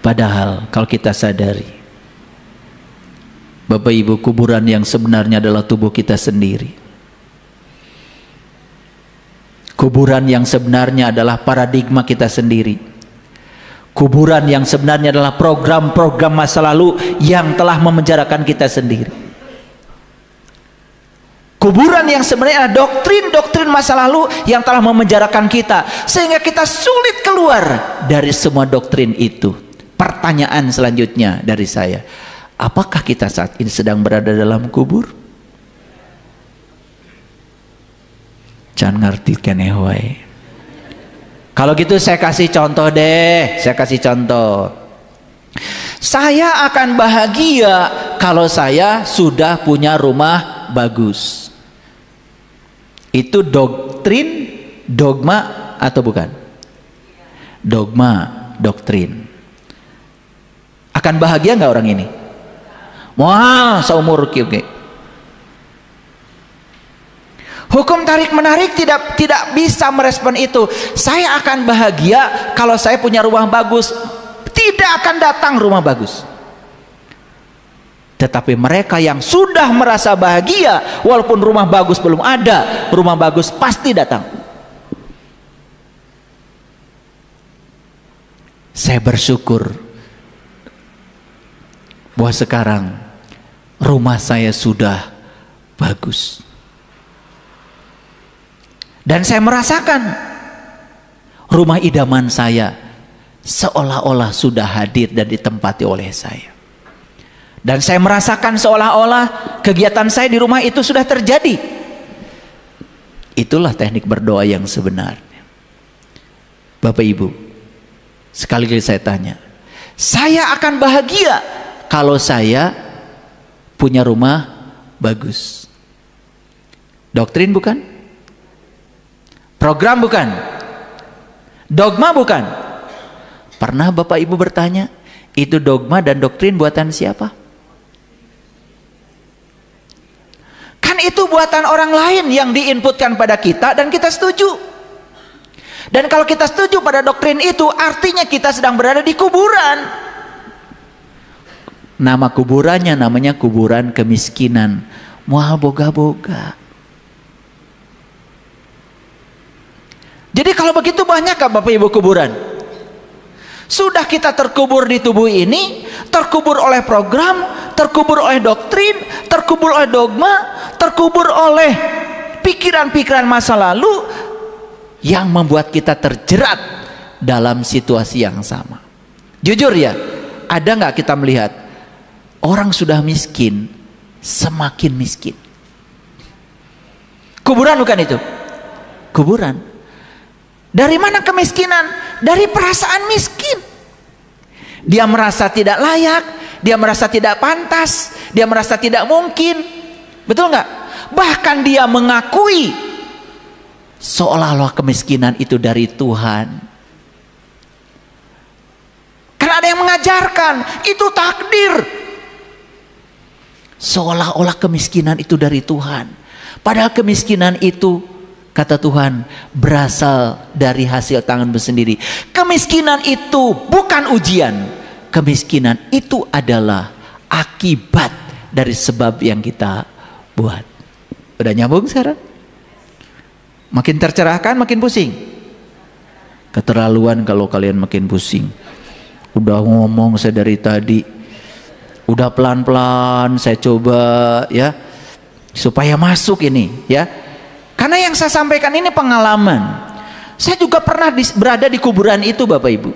Padahal kalau kita sadari, Bapak Ibu, kuburan yang sebenarnya adalah tubuh kita sendiri. Kuburan yang sebenarnya adalah paradigma kita sendiri. Kuburan yang sebenarnya adalah program-program masa lalu yang telah memenjarakan kita sendiri. Kuburan yang sebenarnya adalah doktrin-doktrin masa lalu yang telah memenjarakan kita, sehingga kita sulit keluar dari semua doktrin itu. Pertanyaan selanjutnya dari saya, apakah kita saat ini sedang berada dalam kubur? Jangan ngerti kan ehwai. Kalau gitu saya kasih contoh deh, saya kasih contoh. Saya akan bahagia kalau saya sudah punya rumah bagus. Itu doktrin, dogma atau bukan? Dogma, doktrin. Akan bahagia nggak orang ini? Wah, seumur oke. Hukum tarik menarik tidak bisa merespon itu. Saya akan bahagia kalau saya punya rumah bagus. Tidak akan datang rumah bagus. Tetapi mereka yang sudah merasa bahagia, walaupun rumah bagus belum ada, rumah bagus pasti datang. Saya bersyukur bahwa sekarang rumah saya sudah bagus. Dan saya merasakan rumah idaman saya seolah-olah sudah hadir dan ditempati oleh saya. Dan saya merasakan seolah-olah kegiatan saya di rumah itu sudah terjadi. Itulah teknik berdoa yang sebenarnya. Bapak Ibu, sekali lagi saya tanya, saya akan bahagia kalau saya punya rumah bagus. Doktrin bukan? Program bukan? Dogma bukan? Pernah Bapak Ibu bertanya, itu dogma dan doktrin buatan siapa? Kan itu buatan orang lain yang diinputkan pada kita dan kita setuju. Dan kalau kita setuju pada doktrin itu, artinya kita sedang berada di kuburan. Nama kuburannya namanya kuburan kemiskinan. Mual boga-boga. Jadi kalau begitu banyakkah Bapak Ibu kuburan? Sudah kita terkubur di tubuh ini, terkubur oleh program, terkubur oleh doktrin, terkubur oleh dogma, terkubur oleh pikiran-pikiran masa lalu yang membuat kita terjerat dalam situasi yang sama. Jujur ya, ada nggak kita melihat orang sudah miskin semakin miskin? Kuburan bukan itu? Kuburan. Dari mana kemiskinan? Dari perasaan miskin. Dia merasa tidak layak, dia merasa tidak pantas, dia merasa tidak mungkin. Betul nggak? Bahkan dia mengakui seolah-olah kemiskinan itu dari Tuhan. Karena ada yang mengajarkan, itu takdir. Seolah-olah kemiskinan itu dari Tuhan. Padahal kemiskinan itu, kata Tuhan, berasal dari hasil tanganmu sendiri. Kemiskinan itu bukan ujian. Kemiskinan itu adalah akibat dari sebab yang kita buat. Udah nyambung sekarang? Makin tercerahkan, makin pusing? Keterlaluan kalau kalian makin pusing. Udah ngomong saya dari tadi. Udah pelan-pelan saya coba ya, supaya masuk ini ya. Karena yang saya sampaikan ini pengalaman. Saya juga pernah berada di kuburan itu Bapak Ibu.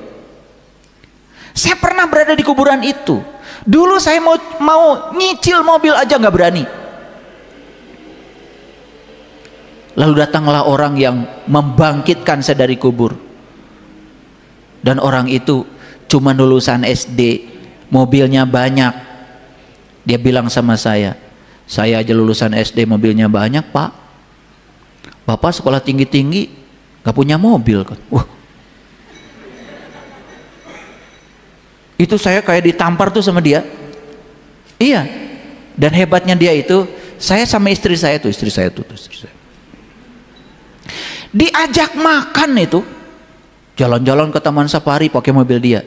Saya pernah berada di kuburan itu. Dulu saya mau nyicil mobil aja nggak berani. Lalu datanglah orang yang membangkitkan saya dari kubur. Dan orang itu cuma lulusan SD, mobilnya banyak. Dia bilang sama saya, Saya aja lulusan SD mobilnya banyak, Pak. Bapak sekolah tinggi-tinggi gak punya mobil kan. Wah. Itu saya kayak ditampar tuh sama dia. Iya. Dan hebatnya dia itu, saya sama istri saya tuh. Diajak makan itu, jalan-jalan ke Taman Safari pakai mobil dia.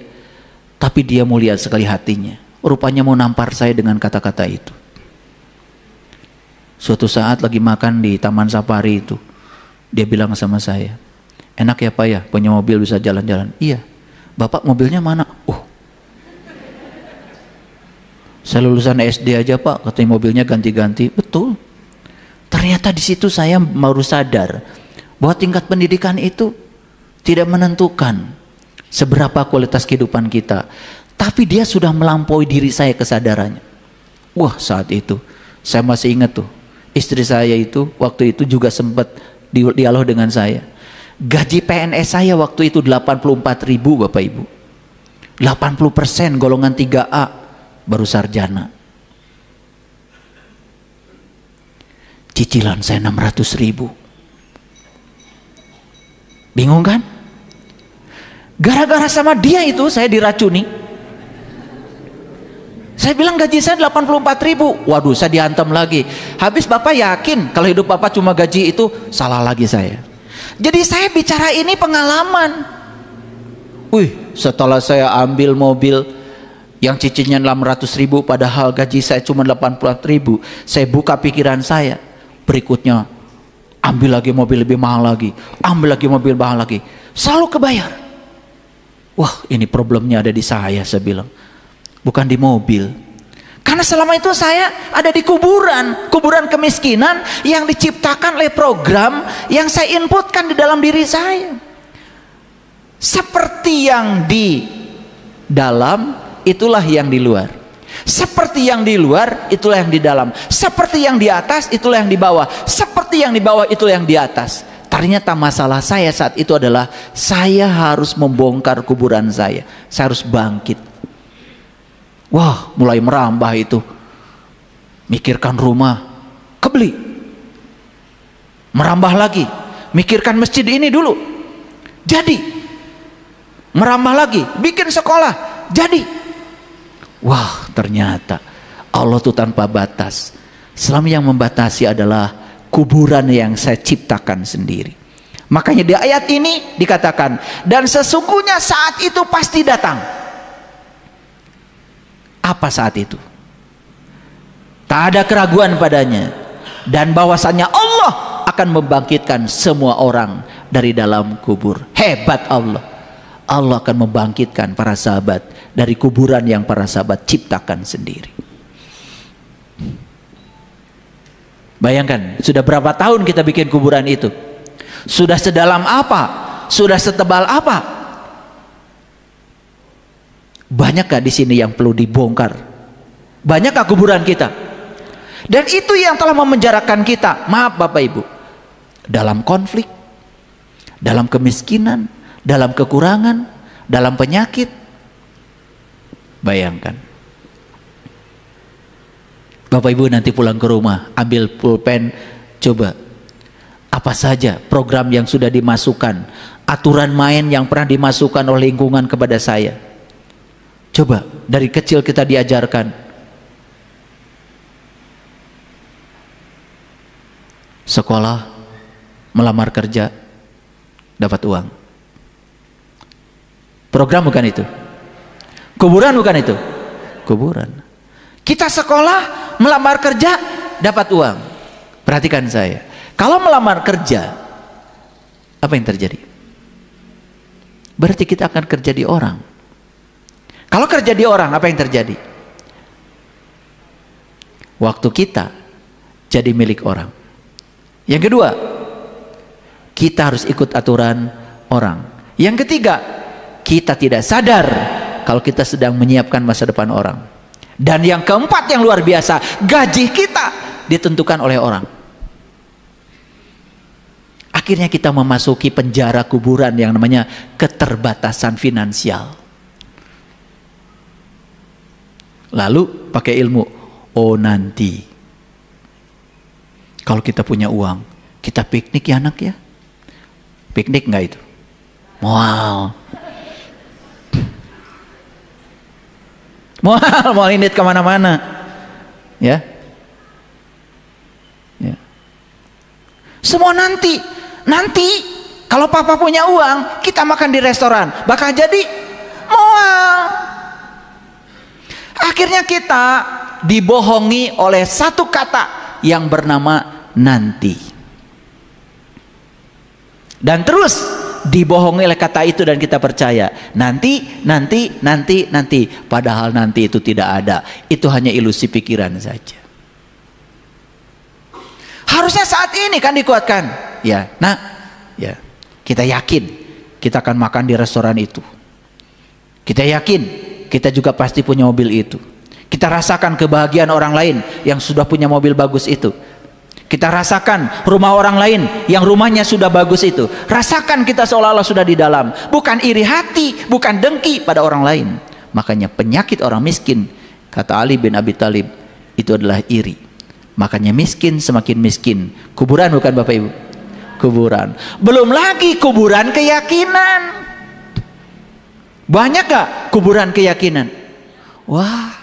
Tapi dia mulia sekali hatinya. Rupanya mau nampar saya dengan kata-kata itu. Suatu saat lagi makan di Taman Safari itu, dia bilang sama saya, enak ya Pak ya, punya mobil bisa jalan-jalan. Iya. Bapak mobilnya mana? Saya lulusan SD aja Pak, katanya mobilnya ganti-ganti. Betul. Ternyata di situ saya baru sadar bahwa tingkat pendidikan itu tidak menentukan seberapa kualitas kehidupan kita, tapi dia sudah melampaui diri saya kesadarannya. Wah, saat itu saya masih ingat tuh, istri saya itu waktu itu juga sempat dialog dengan saya. Gaji PNS saya waktu itu 84.000 Bapak Ibu. 80% golongan 3A, baru sarjana. Cicilan saya 600.000. Bingung kan? Gara-gara sama dia itu saya diracuni. Saya bilang gaji saya 84.000. Waduh, saya dihantam lagi. Habis Bapak yakin kalau hidup Bapak cuma gaji itu? Salah lagi saya. Jadi saya bicara ini pengalaman. Wih, setelah saya ambil mobil yang cicinya 600.000 padahal gaji saya cuma 84.000, saya buka pikiran saya. Berikutnya ambil lagi mobil lebih mahal lagi, ambil lagi mobil mahal lagi, selalu kebayar. Wah, ini problemnya ada di saya bilang, bukan di mobil. Karena selama itu saya ada di kuburan kemiskinan yang diciptakan oleh program yang saya inputkan di dalam diri saya. Seperti yang di dalam, itulah yang di luar. Seperti yang di luar, itulah yang di dalam. Seperti yang di atas, itulah yang di bawah. Seperti yang di bawah, itulah yang di atas. Ternyata masalah saya saat itu adalah saya harus membongkar kuburan saya. Saya harus bangkit. Wah, mulai merambah itu. Mikirkan rumah, kebeli. Merambah lagi. Mikirkan masjid ini dulu. Jadi. Merambah lagi. Bikin sekolah. Jadi. Wah, ternyata Allah itu tanpa batas. Selama yang membatasi adalah kuburan yang saya ciptakan sendiri. Makanya di ayat ini dikatakan, dan sesungguhnya saat itu pasti datang. Apa saat itu? Tak ada keraguan padanya. Dan bahwasannya Allah akan membangkitkan semua orang dari dalam kubur. Hebat Allah. Allah akan membangkitkan para sahabat dari kuburan yang para sahabat ciptakan sendiri. Bayangkan, sudah berapa tahun kita bikin kuburan itu? Sudah sedalam apa? Sudah setebal apa? Banyakkah di sini yang perlu dibongkar? Banyakkah kuburan kita? Dan itu yang telah memenjarakan kita. Maaf Bapak Ibu, dalam konflik, dalam kemiskinan, dalam kekurangan, dalam penyakit. Bayangkan, Bapak Ibu nanti pulang ke rumah, ambil pulpen, coba apa saja program yang sudah dimasukkan, aturan main yang pernah dimasukkan oleh lingkungan kepada saya. Coba dari kecil kita diajarkan. Sekolah, melamar kerja, dapat uang. Program bukan itu. Kuburan bukan itu. Kuburan. Kita sekolah, melamar kerja, dapat uang. Perhatikan saya. Kalau melamar kerja, apa yang terjadi? Berarti kita akan kerja di orang. Kalau kerja di orang, apa yang terjadi? Waktu kita jadi milik orang. Yang kedua, kita harus ikut aturan orang. Yang ketiga, kita tidak sadar kalau kita sedang menyiapkan masa depan orang. Dan yang keempat yang luar biasa, gaji kita ditentukan oleh orang. Akhirnya kita memasuki penjara kuburan yang namanya keterbatasan finansial. Lalu pakai ilmu, oh nanti Kalau kita punya uang, kita piknik ya anak ya. Piknik nggak itu? Mual. Mual ini kemana-mana. Ya. Ya. Semua nanti kalau papa punya uang, kita makan di restoran, bakal jadi mual. Akhirnya kita dibohongi oleh satu kata yang bernama nanti. Dan terus dibohongi oleh kata itu dan kita percaya nanti. Padahal nanti itu tidak ada. Itu hanya ilusi pikiran saja. Harusnya saat ini kan dikuatkan. Ya, nah, ya, kita yakin kita akan makan di restoran itu. Kita yakin kita juga pasti punya mobil itu. Kita rasakan kebahagiaan orang lain yang sudah punya mobil bagus itu. Kita rasakan rumah orang lain yang rumahnya sudah bagus itu. Rasakan kita seolah-olah sudah di dalam. Bukan iri hati, bukan dengki pada orang lain. Makanya penyakit orang miskin, kata Ali bin Abi Thalib, itu adalah iri. Makanya miskin semakin miskin. Kuburan bukan Bapak Ibu? Kuburan. Belum lagi kuburan keyakinan. Banyak gak kuburan keyakinan? Wah.